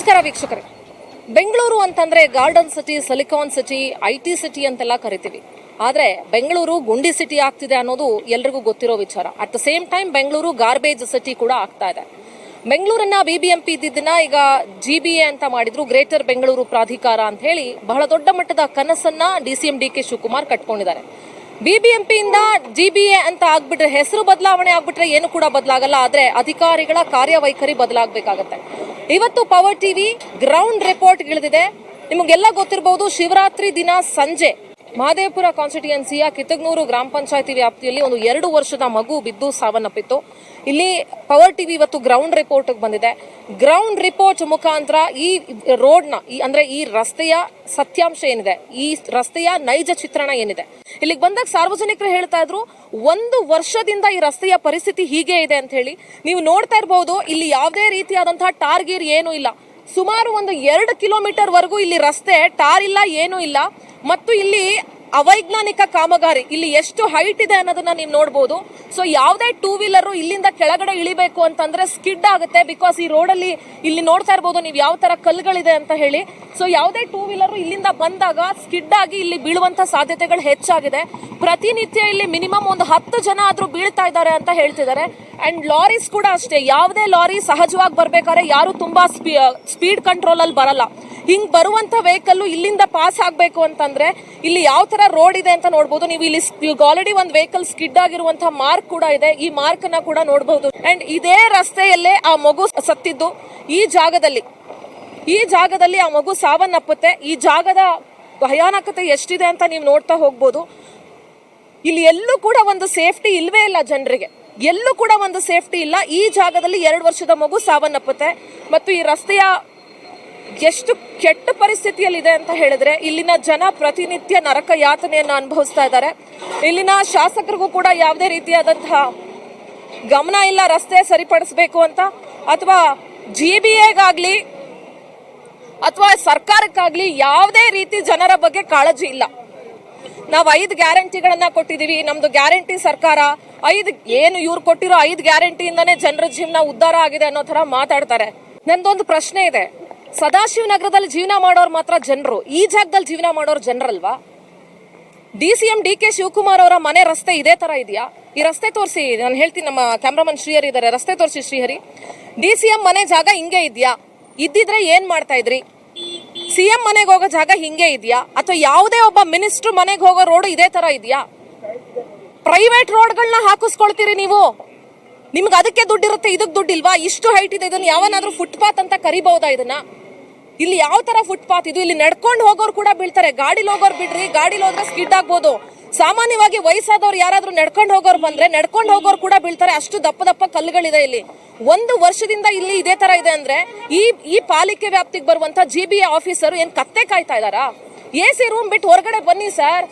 ನಮಸ್ಕಾರ ವೀಕ್ಷಕರೇ. ಬೆಂಗಳೂರು ಅಂತಂದ್ರೆ garden city, silicon city, IT city ಅಂತೆಲ್ಲ ಕರಿತೀವಿ. ಆದರೆ ಬೆಂಗಳೂರು ಗುಂಡಿ ಸಿಟಿ ಆಗ್ತಿದೆ ಅನ್ನೋದು ಎಲ್ರಿಗೂ ಗೊತ್ತಿರೋ ವಿಚಾರ. At the same time Bengaluru garbage city ಕೂಡ ಆಗ್ತಾ ಇದೆ. ಬೆಂಗಳೂರನ್ನ BBMP ಇದ್ದಿದ್ದನ್ನ ಈಗ GBA ಅಂತ ಮಾಡಿದ್ರು, ಗ್ರೇಟರ್ ಬೆಂಗಳೂರು ಪ್ರಾಧಿಕಾರ ಅಂತ ಹೇಳಿ ಬಹಳ ದೊಡ್ಡ ಮಟ್ಟದ ಕನಸನ್ನ DCM DK ಶಿವಕುಮಾರ್ ಕಟ್ಕೊಂಡಿದ್ದಾರೆ. BBMP ಇಂದ GBA ಅಂತ ಆಗ್ಬಿಟ್ರೆ, ಹೆಸರು ಬದಲಾವಣೆ ಆಗ್ಬಿಟ್ರೆ ಏನು ಕೂಡ ಬದಲಾಗಲ್ಲ. ಆದ್ರೆ ಅಧಿಕಾರಿಗಳ ಕಾರ್ಯವೈಖರಿ ಬದಲಾಗಬೇಕಾಗತ್ತೆ. ಇವತ್ತು ಪವರ್ ಟಿವಿ ಗ್ರೌಂಡ್ ರಿಪೋರ್ಟ್ ಇಳಿದಿದೆ. ನಿಮಗೆಲ್ಲ ಗೊತ್ತಿರಬಹುದು, ಶಿವರಾತ್ರಿ ದಿನ ಸಂಜೆ ಮಹದೇವಪುರ ಕಾನ್ಸ್ಟಿಟ್ಯೂಯೆನ್ಸಿಯ ಕಿತ್ತಗನೂರು ಗ್ರಾಮ ಪಂಚಾಯತಿ ವ್ಯಾಪ್ತಿಯಲ್ಲಿ ಒಂದು 2 ವರ್ಷದ ಮಗು ಬಿದ್ದು ಸಾವನ್ನಪ್ಪಿತ್ತು. ಇಲ್ಲಿ ಪವರ್ ಟಿವಿ ಇವತ್ತು ಗ್ರೌಂಡ್ ರಿಪೋರ್ಟ್ ಬಂದಿದೆ. ಗ್ರೌಂಡ್ ರಿಪೋರ್ಟ್ ಮುಖಾಂತರ ಈ ರೋಡ್ನ ಅಂದ್ರೆ ಈ ರಸ್ತೆಯ ಸತ್ಯಾಂಶ ಏನಿದೆ, ಈ ರಸ್ತೆಯ ನೈಜ ಚಿತ್ರಣ ಏನಿದೆ, ಇಲ್ಲಿಗೆ ಬಂದಾಗ ಸಾರ್ವಜನಿಕರು ಹೇಳ್ತಾ ಇದ್ರು 1 ವರ್ಷದಿಂದ ಈ ರಸ್ತೆಯ ಪರಿಸ್ಥಿತಿ ಹೀಗೆ ಇದೆ ಅಂತ ಹೇಳಿ. ನೀವು ನೋಡ್ತಾ ಇರಬಹುದು, ಇಲ್ಲಿ ಯಾವುದೇ ರೀತಿಯಾದಂತಹ ಟಾರ್ಗೀರ್ ಏನೂ ಇಲ್ಲ. ಸುಮಾರು ಒಂದು 2 ಕಿಲೋಮೀಟರ್ ವರೆಗೂ ಇಲ್ಲಿ ರಸ್ತೆ ಟಾರ್ ಇಲ್ಲ, ಏನೂ ಇಲ್ಲ. ಮತ್ತು ಇಲ್ಲಿ ಅವೈಜ್ಞಾನಿಕ ಕಾಮಗಾರಿ, ಇಲ್ಲಿ ಎಷ್ಟು ಹೈಟ್ ಇದೆ ಅನ್ನೋದನ್ನ ನೀವು ನೋಡಬಹುದು. ಸೊ ಯಾವುದೇ 2 ವೀಲರ್ ಇಲ್ಲಿಂದ ಕೆಳಗಡೆ ಇಳಿಬೇಕು ಅಂತಂದ್ರೆ ಸ್ಕಿಡ್ ಆಗುತ್ತೆ. ಬಿಕಾಸ್ ಈ ರೋಡಲ್ಲಿ ಇಲ್ಲಿ ನೋಡ್ತಾ ಇರಬಹುದು ನೀವು ಯಾವ ತರ ಕಲ್ಲುಗಳಿದೆ ಅಂತ ಹೇಳಿ. ಸೊ ಯಾವುದೇ 2 ವೀಲರ್ ಇಲ್ಲಿಂದ ಬಂದಾಗ ಸ್ಕಿಡ್ ಆಗಿ ಇಲ್ಲಿ ಬೀಳುವಂತ ಸಾಧ್ಯತೆಗಳು ಹೆಚ್ಚಾಗಿದೆ. ಪ್ರತಿನಿತ್ಯ ಇಲ್ಲಿ ಮಿನಿಮಮ್ ಒಂದು 10 ಜನ ಆದ್ರೂ ಬೀಳ್ತಾ ಇದ್ದಾರೆ ಅಂತ ಹೇಳ್ತಿದ್ದಾರೆ. ಅಂಡ್ ಲಾರೀಸ್ ಕೂಡ ಅಷ್ಟೇ, ಯಾವುದೇ ಲಾರಿ ಸಹಜವಾಗಿ ಬರ್ಬೇಕಾದ್ರೆ ಯಾರು ತುಂಬಾ ಸ್ಪೀಡ್ ಕಂಟ್ರೋಲ್ ಅಲ್ಲಿ ಬರಲ್ಲ. ಹಿಂಗ್ ಬರುವಂತ ವೆಹಿಕಲ್ ಇಲ್ಲಿಂದ ಪಾಸ್ ಆಗ್ಬೇಕು ಅಂತಂದ್ರೆ ಇಲ್ಲಿ ಯಾವ ತರ ರೋಡ್ ಇದೆ ಅಂತ ನೋಡಬಹುದು ನೀವು. ಇಲ್ಲಿ ಆಲ್ರೆಡಿ ಒಂದು ವೆಹಿಕಲ್ ಸ್ಕಿಡ್ ಆಗಿರುವಂತ ಮಾರ್ಕ್ ಕೂಡ ಇದೆ. ಈ ಮಾರ್ಕ್ ನ ಕೂಡ ನೋಡಬಹುದು. ಅಂಡ್ ಇದೇ ರಸ್ತೆಯಲ್ಲೇ ಆ ಮಗು ಸತ್ತಿದ್ದು. ಈ ಜಾಗದಲ್ಲಿ ಆ ಮಗು ಸಾವನ್ನಪ್ಪುತ್ತೆ. ಈ ಜಾಗದ ಭಯಾನಕತೆ ಎಷ್ಟಿದೆ ಅಂತ ನೀವು ನೋಡ್ತಾ ಹೋಗ್ಬೋದು. ಇಲ್ಲಿ ಎಲ್ಲೂ ಕೂಡ ಒಂದು ಸೇಫ್ಟಿ ಇಲ್ವೇ ಇಲ್ಲ ಜನರಿಗೆ, ಎಲ್ಲೂ ಕೂಡ ಒಂದು ಸೇಫ್ಟಿ ಇಲ್ಲ. ಈ ಜಾಗದಲ್ಲಿ 2 ವರ್ಷದ ಮಗು ಸಾವನ್ನಪ್ಪುತ್ತೆ. ಮತ್ತು ಈ ರಸ್ತೆಯ ಎಷ್ಟು ಕೆಟ್ಟ ಪರಿಸ್ಥಿತಿಯಲ್ಲಿದೆ ಅಂತ ಹೇಳಿದ್ರೆ, ಇಲ್ಲಿನ ಜನ ಪ್ರತಿನಿತ್ಯ ನರಕ ಯಾತನೆಯನ್ನು ಅನುಭವಿಸ್ತಾ ಇದ್ದಾರೆ. ಇಲ್ಲಿನ ಶಾಸಕರಿಗೂ ಕೂಡ ಯಾವುದೇ ರೀತಿಯಾದಂತಹ ಗಮನ ಇಲ್ಲ ರಸ್ತೆ ಸರಿಪಡಿಸಬೇಕು ಅಂತ, ಅಥವಾ GBAಗಾಗ್ಲಿ ಅಥವಾ ಸರ್ಕಾರಕ್ಕಾಗ್ಲಿ ಯಾವುದೇ ರೀತಿ ಜನರ ಬಗ್ಗೆ ಕಾಳಜಿ ಇಲ್ಲ. ನಾವು 5 ಗ್ಯಾರಂಟಿಗಳನ್ನ ಕೊಟ್ಟಿದೀವಿ, ನಮ್ದು ಗ್ಯಾರಂಟಿ ಸರ್ಕಾರ. ಇವ್ರು ಕೊಟ್ಟಿರೋ 5 ಗ್ಯಾರಂಟಿಯಿಂದಾನೇ ಜನರ ಜೀವನ ಉದ್ಧಾರ ಆಗಿದೆ ಅನ್ನೋ ತರ ಮಾತಾಡ್ತಾರೆ. ನಂದೊಂದು ಪ್ರಶ್ನೆ ಇದೆ, ಸದಾಶಿವನಗರದಲ್ಲಿ ಜೀವನ ಮಾಡೋರು ಮಾತ್ರ ಜನರು, ಈ ಜಾಗದಲ್ಲಿ ಜೀವನ ಮಾಡೋರು ಜನರಲ್ವಾ? DCM DK ಶಿವಕುಮಾರ್ ಅವರ ಮನೆ ರಸ್ತೆ ಇದೇ ತರ ಇದೆಯಾ? ಈ ರಸ್ತೆ ತೋರಿಸಿ, ನಾನು ಹೇಳ್ತೀನಿ, ನಮ್ಮ ಕ್ಯಾಮ್ರಾಮನ್ ಶ್ರೀಹರಿ ಇದ್ದಾರೆ, ರಸ್ತೆ ತೋರಿಸಿ ಶ್ರೀಹರಿ. DCM ಮನೆ ಜಾಗ ಹಿಂಗೆ ಇದೆಯಾ? ಇದ್ದಿದ್ರೆ ಏನ್ ಮಾಡ್ತಾ ಇದ್ರಿ? CM ಮನೆಗೆ ಹೋಗೋ ಜಾಗ ಹಿಂಗೆ ಇದೆಯಾ? ಅಥವಾ ಯಾವುದೇ ಒಬ್ಬ ಮಿನಿಸ್ಟರ್ ಮನೆಗೆ ಹೋಗೋ ರೋಡ್ ಇದೇ ತರ ಇದೆಯಾ? ಪ್ರೈವೇಟ್ ರೋಡ್ಗಳನ್ನ ಹಾಕಿಸ್ಕೊಳ್ತೀರಿ ನೀವು, ನಿಮ್ಗೆ ಅದಕ್ಕೆ ದುಡ್ಡಿರುತ್ತೆ, ಇದಕ್ಕೆ ದುಡ್ಡಿಲ್ವಾ? ಇಷ್ಟು ಹೈಟ್ ಇದೆ, ಇದನ್ನ ಯಾವನಾದ್ರೂ ಫುಟ್ಪಾತ್ ಅಂತ ಕರಿಬಹುದಾ? ಇದನ್ನ ಇಲ್ಲಿ ಯಾವ ತರ ಫುಟ್ಪಾತ್ ಇದು? ಇಲ್ಲಿ ನಡ್ಕೊಂಡು ಹೋಗೋರು ಕೂಡ ಬೀಳ್ತಾರೆ. ಗಾಡಿಲಿ ಹೋಗೋರು ಬಿಡ್ರಿ, ಗಾಡಿಲಿ ಹೋದ್ರೆ ಸ್ಕಿಡ್ ಆಗ್ಬೋದು. ಸಾಮಾನ್ಯವಾಗಿ ವಯಸ್ಸಾದವ್ರು ಯಾರಾದ್ರೂ ನಡ್ಕೊಂಡು ಹೋಗೋರು ಬಂದ್ರೆ ನಡ್ಕೊಂಡು ಹೋಗೋರು ಕೂಡ ಬೀಳ್ತಾರೆ. ಅಷ್ಟು ದಪ್ಪ ದಪ್ಪ ಕಲ್ಲುಗಳಿದೆ ಇಲ್ಲಿ. 1 ವರ್ಷದಿಂದ ಇಲ್ಲಿ ಇದೇ ತರ ಇದೆ ಅಂದ್ರೆ ಈ ಪಾಲಿಕೆ ವ್ಯಾಪ್ತಿಗೆ ಬರುವಂತ GBA ಆಫೀಸರ್ ಏನ್ ಕತ್ತೆ ಕಾಯ್ತಾ ಇದಾರಾ? AC ರೂಮ್ ಬಿಟ್ಟು ಹೊರಗಡೆ ಬನ್ನಿ ಸರ್.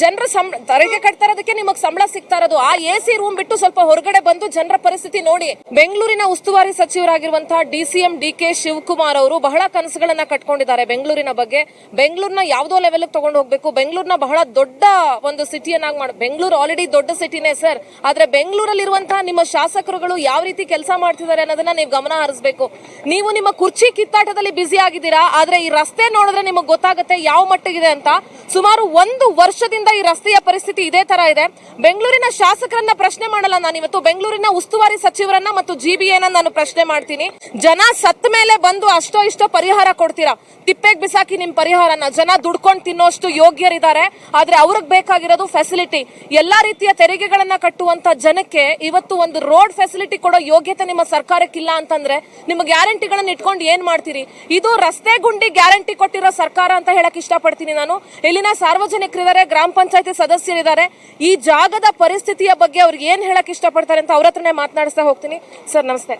ಜನರ ತೆರಿಗೆ ಕಟ್ತಾ ಇರೋದಕ್ಕೆ ನಿಮಗೆ ಸಂಬಳ ಸಿಗ್ತಾ ಇರೋದು. ಆ AC ರೂಮ್ ಬಿಟ್ಟು ಸ್ವಲ್ಪ ಹೊರಗಡೆ ಬಂದು ಜನರ ಪರಿಸ್ಥಿತಿ ನೋಡಿ. ಬೆಂಗಳೂರಿನ ಉಸ್ತುವಾರಿ ಸಚಿವರಾಗಿರುವಂತಹ DCM DK ಶಿವಕುಮಾರ್ ಅವರು ಬಹಳ ಕನಸುಗಳನ್ನ ಕಟ್ಕೊಂಡಿದ್ದಾರೆ ಬೆಂಗಳೂರಿನ ಬಗ್ಗೆ. ಬೆಂಗಳೂರಿನ ಯಾವುದೋ ಲೆವೆಲ್ ತಗೊಂಡು ಹೋಗ್ಬೇಕು, ಬೆಂಗಳೂರಿನ ಬಹಳ ದೊಡ್ಡ ಒಂದು ಸಿಟಿಯನ್ನಾಗಿ ಮಾಡಿ. ಬೆಂಗಳೂರು ಆಲ್ರೆಡಿ ದೊಡ್ಡ ಸಿಟಿನೇ ಸರ್, ಆದ್ರೆ ಬೆಂಗಳೂರಲ್ಲಿರುವಂತಹ ನಿಮ್ಮ ಶಾಸಕರುಗಳು ಯಾವ ರೀತಿ ಕೆಲಸ ಮಾಡ್ತಿದ್ದಾರೆ ಅನ್ನೋದನ್ನ ನೀವು ಗಮನ ಹರಿಸಬೇಕು. ನೀವು ನಿಮ್ಮ ಕುರ್ಚಿ ಕಿತ್ತಾಟದಲ್ಲಿ ಬ್ಯುಸಿ ಆಗಿದ್ದೀರಾ, ಆದ್ರೆ ಈ ರಸ್ತೆ ನೋಡಿದ್ರೆ ನಿಮಗೆ ಗೊತ್ತಾಗುತ್ತೆ ಯಾವ ಮಟ್ಟಿಗಿದೆ ಅಂತ. ಸುಮಾರು 1 ವರ್ಷದಿಂದ ಈ ರಸ್ತೆಯ ಪರಿಸ್ಥಿತಿ ಇದೇ ತರ ಇದೆ. ಬೆಂಗಳೂರಿನ ಶಾಸಕರನ್ನ ಪ್ರಶ್ನೆ ಮಾಡಲ್ಲ ನಾನು ಇವತ್ತು, ಬೆಂಗಳೂರಿನ ಉಸ್ತುವಾರಿ ಸಚಿವರನ್ನ ಮತ್ತು GBAನ ನಾನು ಪ್ರಶ್ನೆ ಮಾಡ್ತೀನಿ. ಜನ ಸತ್ತ ಮೇಲೆ ಬಂದು ಅಷ್ಟೋ ಇಷ್ಟೋ ಪರಿಹಾರ ಕೊಡ್ತೀರಾ? ತಿಪ್ಪೆಗೆ ಬಿಸಾಕಿ ನಿಮ್ ಪರಿಹಾರನ. ಜನ ದುಡ್ಕೊಂಡು ತಿನ್ನೋಷ್ಟು ಯೋಗ್ಯರಿದ್ದಾರೆ, ಆದ್ರೆ ಅವ್ರಿಗೆ ಬೇಕಾಗಿರೋದು ಫೆಸಿಲಿಟಿ. ಎಲ್ಲಾ ರೀತಿಯ ತೆರಿಗೆಗಳನ್ನ ಕಟ್ಟುವಂತ ಜನಕ್ಕೆ ಇವತ್ತು ಒಂದು ರೋಡ್ ಫೆಸಿಲಿಟಿ ಕೊಡೋ ಯೋಗ್ಯತೆ ನಿಮ್ಮ ಸರ್ಕಾರಕ್ಕಿಲ್ಲ ಅಂತಂದ್ರೆ ನಿಮ್ಮ ಗ್ಯಾರಂಟಿಗಳನ್ನ ಇಟ್ಕೊಂಡು ಏನ್ ಮಾಡ್ತೀರಿ? ಇದು ರಸ್ತೆ ಗುಂಡಿ ಗ್ಯಾರಂಟಿ ಕೊಟ್ಟಿರೋ ಸರ್ಕಾರ ಅಂತ ಹೇಳಕ್ ಇಷ್ಟಪಡ್ತೀನಿ ನಾನು. ಇಲ್ಲಿನ ಸಾರ್ವಜನಿಕರಿದ್ದಾರೆ, ಗ್ರಾಮ ಪಂಚಾಯತಿ ಸದಸ್ಯರಿದ್ದಾರೆ. ಈ ಜಾಗದ ಪರಿಸ್ಥಿತಿಯ ಬಗ್ಗೆ ಅವ್ರಿಗೆ ಏನ್ ಹೇಳಕ್ ಇಷ್ಟಪಡ್ತಾರೆ ಅಂತ ಅವ್ರ ಹತ್ರನೇ ಮಾತನಾಡಿಸ್ತಾ ಹೋಗ್ತೀನಿ. ಸರ್ ನಮಸ್ತೆ.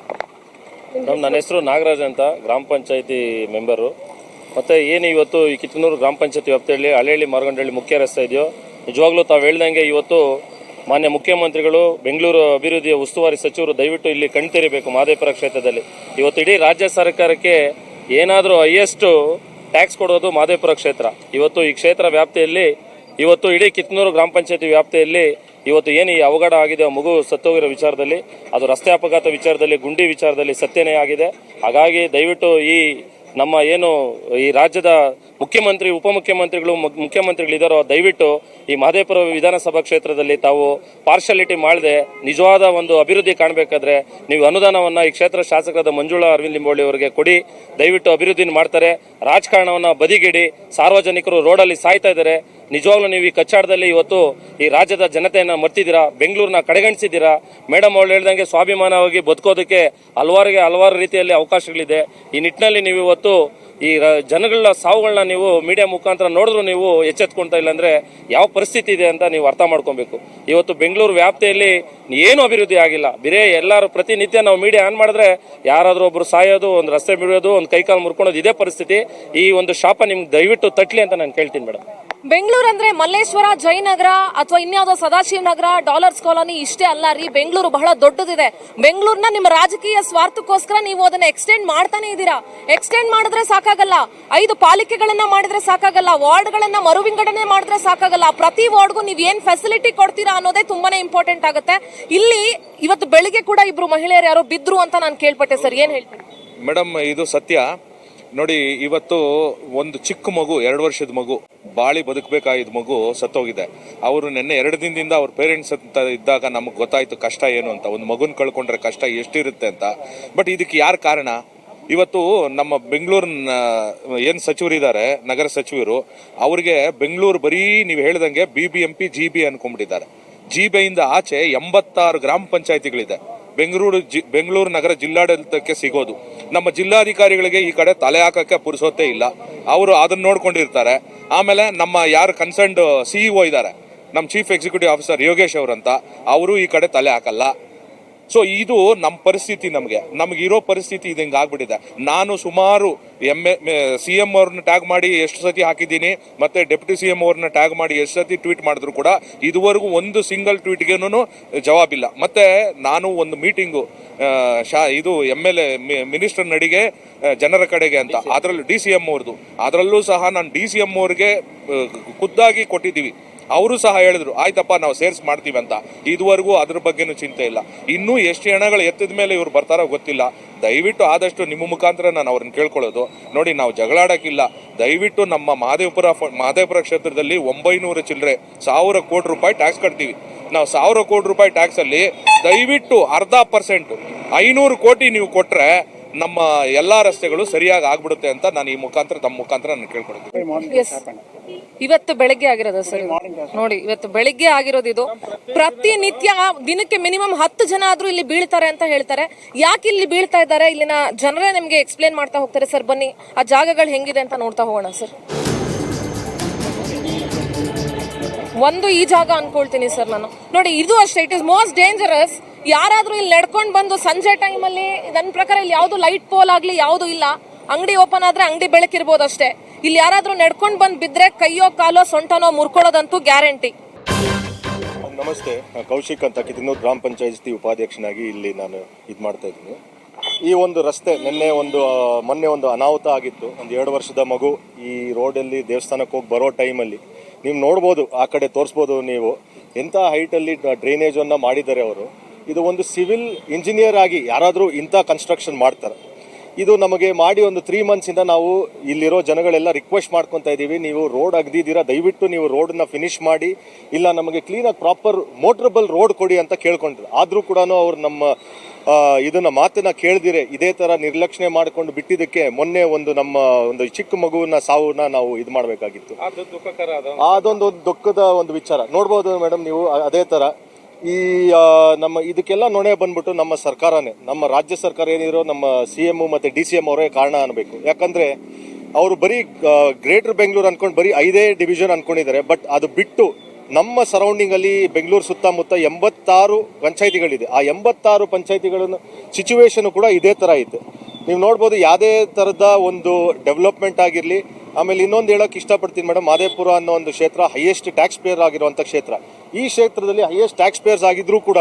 ನನ್ನ ಹೆಸರು ನಾಗರಾಜ್ ಅಂತ, ಗ್ರಾಮ ಪಂಚಾಯತಿ ಮೆಂಬರು. ಮತ್ತೆ ಏನು ಇವತ್ತು ಈ ಕಿತ್ತನೂರು ಗ್ರಾಮ ಪಂಚಾಯತಿ ವ್ಯಾಪ್ತಿಯಲ್ಲಿ ಹಳ್ಳಿ ಮಾರ್ಗಂಡಹಳ್ಳಿ ಮುಖ್ಯ ರಸ್ತೆ ಇದೆಯೋ, ನಿಜವಾಗ್ಲೂ ತಾವು ಹೇಳ್ದಂಗೆ ಇವತ್ತು ಮಾನ್ಯ ಮುಖ್ಯಮಂತ್ರಿಗಳು, ಬೆಂಗಳೂರು ಅಭಿವೃದ್ಧಿಯ ಉಸ್ತುವಾರಿ ಸಚಿವರು ದಯವಿಟ್ಟು ಇಲ್ಲಿ ಕಣ್ತೆರಿಬೇಕು. ಮಹದೇವಪುರ ಕ್ಷೇತ್ರದಲ್ಲಿ ಇವತ್ತು ಇಡೀ ರಾಜ್ಯ ಸರ್ಕಾರಕ್ಕೆ ಏನಾದರೂ ಹೈಯೆಸ್ಟ್ ಟ್ಯಾಕ್ಸ್ ಕೊಡೋದು ಮಹದೇವಪುರ ಕ್ಷೇತ್ರ. ಇವತ್ತು ಈ ಕ್ಷೇತ್ರ ವ್ಯಾಪ್ತಿಯಲ್ಲಿ ಇವತ್ತು ಇಡೀ ಕಿತ್ತನೂರು ಗ್ರಾಮ ಪಂಚಾಯತಿ ವ್ಯಾಪ್ತಿಯಲ್ಲಿ ಇವತ್ತು ಏನು ಈ ಅವಘಡ ಆಗಿದೆ, ಆ ಮಗು ಸತ್ತೋಗಿರೋ ವಿಚಾರದಲ್ಲಿ, ಅದು ರಸ್ತೆ ಅಪಘಾತ ವಿಚಾರದಲ್ಲಿ, ಗುಂಡಿ ವಿಚಾರದಲ್ಲಿ ಸತ್ಯನೇ ಆಗಿದೆ. ಹಾಗಾಗಿ ದಯವಿಟ್ಟು ಈ ನಮ್ಮ ಏನು ಈ ರಾಜ್ಯದ ಮುಖ್ಯಮಂತ್ರಿ, ಉಪಮುಖ್ಯಮಂತ್ರಿಗಳು, ಮುಖ್ಯಮಂತ್ರಿಗಳಿದ್ದಾರೋ ದಯವಿಟ್ಟು ಈ ಮಹದೇವಪುರ ವಿಧಾನಸಭಾ ಕ್ಷೇತ್ರದಲ್ಲಿ ತಾವು ಪಾರ್ಶಾಲಿಟಿ ಮಾಡದೆ ನಿಜವಾದ ಒಂದು ಅಭಿವೃದ್ಧಿ ಕಾಣಬೇಕಾದ್ರೆ ನೀವು ಅನುದಾನವನ್ನು ಈ ಕ್ಷೇತ್ರ ಶಾಸಕರಾದ ಮಂಜುಳಾ ಅರವಿಂದ್ ಲಿಂಬೋಳಿ ಅವರಿಗೆ ಕೊಡಿ. ದಯವಿಟ್ಟು ಅಭಿವೃದ್ಧಿನ ಮಾಡ್ತಾರೆ. ರಾಜಕಾರಣವನ್ನು ಬದಿಗಿಡಿ. ಸಾರ್ವಜನಿಕರು ರೋಡಲ್ಲಿ ಸಾಯ್ತಾ ಇದ್ದಾರೆ. ನಿಜವಾಗ್ಲೂ ನೀವು ಈ ಕಚ್ಚಾಟದಲ್ಲಿ ಇವತ್ತು ಈ ರಾಜ್ಯದ ಜನತೆಯನ್ನು ಮರ್ತಿದ್ದೀರಾ, ಬೆಂಗಳೂರನ್ನ ಕಡೆಗಣಿಸಿದ್ದೀರಾ. ಮೇಡಮ್ ಅವಳು ಹೇಳ್ದಂಗೆ ಸ್ವಾಭಿಮಾನವಾಗಿ ಬದುಕೋದಕ್ಕೆ ಹಲವಾರು ರೀತಿಯಲ್ಲಿ ಅವಕಾಶಗಳಿದೆ. ಈ ನಿಟ್ಟಿನಲ್ಲಿ ನೀವು ಇವತ್ತು ಈ ಜನಗಳ ಸಾವುಗಳನ್ನ ನೀವು ಮೀಡಿಯಾ ಮುಖಾಂತರ ನೋಡಿದ್ರು ನೀವು ಎಚ್ಚೆತ್ಕೊಳ್ತಾ ಇಲ್ಲ ಅಂದರೆ ಯಾವ ಪರಿಸ್ಥಿತಿ ಇದೆ ಅಂತ ನೀವು ಅರ್ಥ ಮಾಡ್ಕೊಬೇಕು. ಇವತ್ತು ಬೆಂಗಳೂರು ವ್ಯಾಪ್ತಿಯಲ್ಲಿ ಏನು ಅಭಿವೃದ್ಧಿ ಆಗಿಲ್ಲ. ಬೇರೆ ಎಲ್ಲರೂ ಪ್ರತಿನಿತ್ಯ ನಾವು ಮೀಡಿಯಾ ಆನ್ ಮಾಡಿದ್ರೆ ಯಾರಾದರೂ ಒಬ್ಬರು ಸಾಯೋದು, ಒಂದು ರಸ್ತೆ ಬಿಡೋದು, ಒಂದು ಕೈಕಾಲು ಮುರ್ಕೊಳೋದು, ಇದೇ ಪರಿಸ್ಥಿತಿ. ಈ ಒಂದು ಶಾಪ ನಿಮ್ಗೆ ದಯವಿಟ್ಟು ತಟ್ಲಿ ಅಂತ ನಾನು ಕೇಳ್ತೀನಿ ಮೇಡಮ್. ಬೆಂಗಳೂರು ಅಂದ್ರೆ ಮಲ್ಲೇಶ್ವರ, ಜಯನಗರ ಅಥವಾ ಇನ್ಯಾವುದೋ ಸದಾಶಿವ ನಗರ, ಡಾಲರ್ಸ್ ಕಾಲೋನಿ ಇಷ್ಟೇ ಅಲ್ಲ ರೀ. ಬೆಂಗಳೂರು ಬಹಳ ದೊಡ್ಡದಿದೆ. ಬೆಂಗಳೂರನ್ನ ನಿಮ್ಮ ರಾಜಕೀಯ ಸ್ವಾರ್ಥಕ್ಕೋಸ್ಕರ ನೀವು ಅದನ್ನ ಎಕ್ಸ್ಟೆಂಡ್ ಮಾಡ್ತಾನೆ ಇದ್ದೀರಾ. ಎಕ್ಸ್ಟೆಂಡ್ ಮಾಡಿದ್ರೆ ಸಾಕಾಗಲ್ಲ, 5 ಪಾಲಿಕೆಗಳನ್ನ ಮಾಡಿದ್ರೆ ಸಾಕಾಗಲ್ಲ, ವಾರ್ಡ್ಗಳನ್ನ ಮರುವಿಂಗಡಣೆ ಮಾಡಿದ್ರೆ ಸಾಕಾಗಲ್ಲ. ಪ್ರತಿ ವಾರ್ಡ್ಗೂ ನೀವು ಏನ್ ಫೆಸಿಲಿಟಿ ಕೊಡ್ತೀರಾ ಅನ್ನೋದೇ ತುಂಬಾನೇ ಇಂಪಾರ್ಟೆಂಟ್ ಆಗುತ್ತೆ. ಇಲ್ಲಿ ಇವತ್ತು ಬೆಳಿಗ್ಗೆ ಕೂಡ ಇಬ್ರು ಮಹಿಳೆಯರು ಯಾರೋ ಬಿದ್ರು ಅಂತ ನಾನು ಕೇಳ್ಪಟ್ಟೆ ಸರ್, ಏನ್ ಹೇಳ್ತೀನಿ ಮೇಡಮ್? ಇದು ಸತ್ಯ ನೋಡಿ. ಇವತ್ತು ಒಂದು ಚಿಕ್ಕ ಮಗು, 2 ವರ್ಷದ ಮಗು, ಬಾಳಿ ಬದುಕಬೇಕಾಗಿದ್ದ ಮಗು ಸತ್ತೋಗಿದೆ. ಅವರು ನಿನ್ನೆ 2 ದಿನದಿಂದ ಅವ್ರ ಪೇರೆಂಟ್ಸ್ ಅಂತ ಇದ್ದಾಗ ನಮಗೆ ಗೊತ್ತಾಯ್ತು ಕಷ್ಟ ಏನು ಅಂತ. ಒಂದು ಮಗುನ ಕಳ್ಕೊಂಡ್ರೆ ಕಷ್ಟ ಎಷ್ಟಿರುತ್ತೆ ಅಂತ. ಬಟ್ ಇದಕ್ಕೆ ಯಾರು ಕಾರಣ? ಇವತ್ತು ನಮ್ಮ ಬೆಂಗಳೂರಿನ ಏನು ಸಚಿವರಿದ್ದಾರೆ, ನಗರ ಸಚಿವರು, ಅವ್ರಿಗೆ ಬೆಂಗಳೂರು ಬರೀ ನೀವು ಹೇಳ್ದಂಗೆ BBMP GB ಅನ್ಕೊಂಡ್ಬಿಟ್ಟಿದ್ದಾರೆ. GB-ಯಿಂದ ಆಚೆ 86 ಗ್ರಾಮ ಪಂಚಾಯತಿಗಳಿದೆ. ಬೆಂಗಳೂರು ನಗರ ಜಿಲ್ಲಾಡಳಿತಕ್ಕೆ ಸಿಗೋದು. ನಮ್ಮ ಜಿಲ್ಲಾಧಿಕಾರಿಗಳಿಗೆ ಈ ಕಡೆ ತಲೆ ಹಾಕಕ್ಕೆ ಪುರುಸೊತ್ತೇ ಇಲ್ಲ. ಅವರು ಅದನ್ನ ನೋಡ್ಕೊಂಡಿರ್ತಾರೆ. ಆಮೇಲೆ ನಮ್ಮ ಯಾರು ಕನ್ಸರ್ನ್ಡ್ CEO ಇದ್ದಾರೆ, ನಮ್ಮ ಚೀಫ್ ಎಕ್ಸಿಕ್ಯೂಟಿವ್ ಆಫೀಸರ್ ಯೋಗೇಶ್ ಅವರಂತ, ಅವರು ಈ ಕಡೆ ತಲೆ ಹಾಕಲ್ಲ. ಸೊ ಇದು ನಮ್ಮ ಪರಿಸ್ಥಿತಿ. ನಮಗಿರೋ ಪರಿಸ್ಥಿತಿ ಇದು ಹಿಂಗೆ ಆಗ್ಬಿಟ್ಟಿದೆ. ನಾನು ಸುಮಾರು CM ಅವ್ರನ್ನ ಟ್ಯಾಗ್ ಮಾಡಿ ಎಷ್ಟು ಸತಿ ಹಾಕಿದ್ದೀನಿ, ಮತ್ತೆ ಡೆಪ್ಯೂಟಿ CM ಅವ್ರನ್ನ ಟ್ಯಾಗ್ ಮಾಡಿ ಎಷ್ಟು ಸತಿ ಟ್ವೀಟ್ ಮಾಡಿದ್ರು ಕೂಡ ಇದುವರೆಗೂ ಒಂದು ಸಿಂಗಲ್ ಟ್ವೀಟ್ಗೇನೂ ಜವಾಬಿಲ್ಲ. ಮತ್ತೆ ನಾನು ಒಂದು ಮೀಟಿಂಗು ಇದು MLA ಮಿನಿಸ್ಟರ್ ನಡಿಗೆ ಜನರ ಕಡೆಗೆ ಅಂತ, ಅದರಲ್ಲೂ DCM ಅವ್ರದ್ದು, ಅದರಲ್ಲೂ ಸಹ ನಾನು DCM ಅವ್ರಿಗೆ ಖುದ್ದಾಗಿ ಕೊಟ್ಟಿದ್ದೀವಿ. ಅವರು ಸಹ ಹೇಳಿದ್ರು ಆಯ್ತಪ್ಪ ನಾವು ಸೇರ್ಸ್ ಮಾಡ್ತೀವಿ ಅಂತ. ಇದುವರೆಗೂ ಅದ್ರ ಬಗ್ಗೆನೂ ಚಿಂತೆ ಇಲ್ಲ. ಇನ್ನೂ ಎಷ್ಟು ಹೆಣಗಳು ಎತ್ತಿದ ಮೇಲೆ ಇವ್ರು ಬರ್ತಾರೋ ಗೊತ್ತಿಲ್ಲ. ದಯವಿಟ್ಟು ಆದಷ್ಟು ನಿಮ್ಮ ಮುಖಾಂತರ ನಾನು ಅವ್ರನ್ನ ಕೇಳ್ಕೊಳ್ಳೋದು, ನೋಡಿ ನಾವು ಜಗಳಾಡೋಕ್ಕಿಲ್ಲ. ದಯವಿಟ್ಟು ನಮ್ಮ ಮಹದೇವಪುರ ಕ್ಷೇತ್ರದಲ್ಲಿ 900 ಚಿಲ್ಲರೆ 1000 ಕೋಟಿ ರೂಪಾಯಿ ಟ್ಯಾಕ್ಸ್ ಕಟ್ತೀವಿ ನಾವು. 1000 ಕೋಟಿ ರೂಪಾಯಿ ಟ್ಯಾಕ್ಸಲ್ಲಿ ದಯವಿಟ್ಟು 0.5% 500 ಕೋಟಿ ನೀವು ಕೊಟ್ಟರೆ ನಮ್ಮ ಎಲ್ಲಾ ರಸ್ತೆಗಳು ಸರಿಯಾಗಿ ಆಗ್ಬಿಡುತ್ತೆ ಅಂತ ನಾನು ಈ ಮುಖಾಂತರ ತಮ್ಮ ಮುಖಾಂತರ ನಾನು ಕೇಳ್ಕೊಳ್ತೀನಿ. ಇವತ್ತು ಬೆಳಗ್ಗೆ ಆಗಿರೋದು ಸರ್. ನೋಡಿ ಇವತ್ತು ಬೆಳಿಗ್ಗೆ ಆಗಿರೋದು ಇದು. ಪ್ರತಿನಿತ್ಯ ದಿನಕ್ಕೆ ಮಿನಿಮಮ್ 10 ಜನ ಆದ್ರೂ ಇಲ್ಲಿ ಬೀಳ್ತಾರೆ ಅಂತ ಹೇಳ್ತಾರೆ. ಯಾಕೆ ಇಲ್ಲಿ ಬೀಳ್ತಾ ಇದ್ದಾರೆ ಇಲ್ಲಿನ ಜನರೇ ನಿಮ್ಗೆ ಎಕ್ಸ್ಪ್ಲೇನ್ ಮಾಡ್ತಾ ಹೋಗ್ತಾರೆ ಸರ್. ಬನ್ನಿ ಆ ಜಾಗಗಳು ಹೆಂಗಿದೆ ಅಂತ ನೋಡ್ತಾ ಹೋಗೋಣ ಸರ್. ಒಂದು ಈ ಜಾಗ ಅನ್ಕೊಳ್ತೀನಿ ಸರ್ ನಾನು. ನೋಡಿ ಇದು ಅಷ್ಟೇ, ಇಟ್ ಇಸ್ ಮೋಸ್ಟ್ ಡೇಂಜರಸ್. ಯಾರಾದ್ರೂ ಇಲ್ಲಿ ನಡ್ಕೊಂಡು ಬಂದು ಸಂಜೆ ಟೈಮಲ್ಲಿ, ನನ್ನ ಪ್ರಕಾರ ಇಲ್ಲಿ ಯಾವುದು ಲೈಟ್ ಪೋಲ್ ಆಗ್ಲಿ ಯಾವುದು ಇಲ್ಲ. ಅಂಗಡಿ ಓಪನ್ ಆದ್ರೆ ಅಂಗಡಿ ಬೆಳಕಿರ್ಬೋದು ಅಷ್ಟೇ. ಇಲ್ಲಿ ಯಾರಾದ್ರೂ ನಡ್ಕೊಂಡು ಬಂದು ಬಿದ್ರೆ ಕೈಯೋ ಕಾಲೋ ಸೊಂಟನೋ ಮುರ್ಕೊಳ್ಳೋದಂತೂ ಗ್ಯಾರಂಟಿ. ನಮಸ್ತೆ, ಕೌಶಿಕ್ ಅಂತ ಕಿತ್ತನೂರು ಗ್ರಾಮ ಪಂಚಾಯತಿ ಉಪಾಧ್ಯಕ್ಷನಾಗಿ ಇಲ್ಲಿ ನಾನು ಇದು ಮಾಡ್ತಾ ಇದ್ದೀನಿ. ಈ ಒಂದು ರಸ್ತೆ ಮೊನ್ನೆ ಒಂದು ಅನಾಹುತ ಆಗಿತ್ತು. ಒಂದು 2 ವರ್ಷದ ಮಗು ಈ ರೋಡಲ್ಲಿ ದೇವಸ್ಥಾನಕ್ಕೆ ಹೋಗಿ ಬರೋ ಟೈಮಲ್ಲಿ ನೀವು ನೋಡ್ಬೋದು, ಆ ಕಡೆ ತೋರಿಸ್ಬೋದು ನೀವು, ಎಂಥ ಹೈಟಲ್ಲಿ ಡ್ರೈನೇಜನ್ನು ಮಾಡಿದ್ದಾರೆ ಅವರು. ಇದು ಒಂದು ಸಿವಿಲ್ ಇಂಜಿನಿಯರ್ ಆಗಿ ಯಾರಾದರೂ ಇಂಥ ಕನ್ಸ್ಟ್ರಕ್ಷನ್ ಮಾಡ್ತಾರೆ. ಇದು ನಮಗೆ ಮಾಡಿ ಒಂದು 3 ಮಂತ್ಸಿಂದ ನಾವು ಇಲ್ಲಿರೋ ಜನಗಳೆಲ್ಲ ರಿಕ್ವೆಸ್ಟ್ ಮಾಡ್ಕೊತಾ ಇದ್ದೀವಿ, ನೀವು ರೋಡ್ ಅಗ್ದಿದ್ದೀರಾ, ದಯವಿಟ್ಟು ನೀವು ರೋಡನ್ನ ಫಿನಿಶ್ ಮಾಡಿ, ಇಲ್ಲ ನಮಗೆ ಕ್ಲೀನಾಗಿ ಪ್ರಾಪರ್ ಮೋಟ್ರಬಲ್ ರೋಡ್ ಕೊಡಿ ಅಂತ ಕೇಳ್ಕೊಂಡ್ರು. ಆದರೂ ಕೂಡ ಅವ್ರು ನಮ್ಮ ಇದನ್ನ ಮಾತನ್ನ ಕೇಳ್ದಿರೆ ಇದೇ ಥರ ನಿರ್ಲಕ್ಷ್ಯ ಮಾಡಿಕೊಂಡು ಬಿಟ್ಟಿದ್ದಕ್ಕೆ ಮೊನ್ನೆ ಒಂದು ಚಿಕ್ಕ ಮಗುವಿನ ಸಾವನ್ನ ನಾವು ಇದು ಮಾಡಬೇಕಾಗಿತ್ತು. ಅದೊಂದು ದುಃಖದ ಒಂದು ವಿಚಾರ. ನೋಡ್ಬೋದು ಮೇಡಮ್ ನೀವು, ಅದೇ ಥರ ಈ ಇದಕ್ಕೆಲ್ಲ ನೊಣೆ ಬಂದ್ಬಿಟ್ಟು ನಮ್ಮ ಸರ್ಕಾರನೇ, ನಮ್ಮ ರಾಜ್ಯ ಸರ್ಕಾರ ಏನಿರೋ ನಮ್ಮ CM ಮತ್ತು DCM ಅವರೇ ಕಾರಣ ಅನ್ನಬೇಕು. ಯಾಕಂದರೆ ಅವರು ಬರೀ ಗ್ರೇಟರ್ ಬೆಂಗಳೂರು ಅಂದ್ಕೊಂಡು ಬರೀ 5 ಡಿವಿಷನ್ ಅಂದ್ಕೊಂಡಿದ್ದಾರೆ. ಬಟ್ ಅದು ಬಿಟ್ಟು ನಮ್ಮ ಸರೌಂಡಿಂಗಲ್ಲಿ ಬೆಂಗಳೂರು ಸುತ್ತಮುತ್ತ 86 ಪಂಚಾಯಿತಿಗಳಿದೆ. ಆ 86 ಪಂಚಾಯಿತಿಗಳನ್ನು ಸಿಚುವೇಶನ್ ಕೂಡ ಇದೇ ಥರ ಐತೆ. ನೀವು ನೋಡ್ಬೋದು, ಯಾವುದೇ ಥರದ ಒಂದು ಡೆವಲಪ್ಮೆಂಟ್ ಆಗಿರಲಿ, ಆಮೇಲೆ ಇನ್ನೊಂದು ಹೇಳೋಕೆ ಇಷ್ಟಪಡ್ತೀನಿ ಮೇಡಮ್, ಮಾದೇಪುರ ಅನ್ನೋ ಒಂದು ಕ್ಷೇತ್ರ ಹೈಯೆಸ್ಟ್ ಟ್ಯಾಕ್ಸ್ ಪೇಯರ್ ಆಗಿರುವಂಥ ಕ್ಷೇತ್ರ. ಈ ಕ್ಷೇತ್ರದಲ್ಲಿ ಹೈಯೆಸ್ಟ್ ಟ್ಯಾಕ್ಸ್ ಪೇಯರ್ಸ್ ಆಗಿದ್ರೂ ಕೂಡ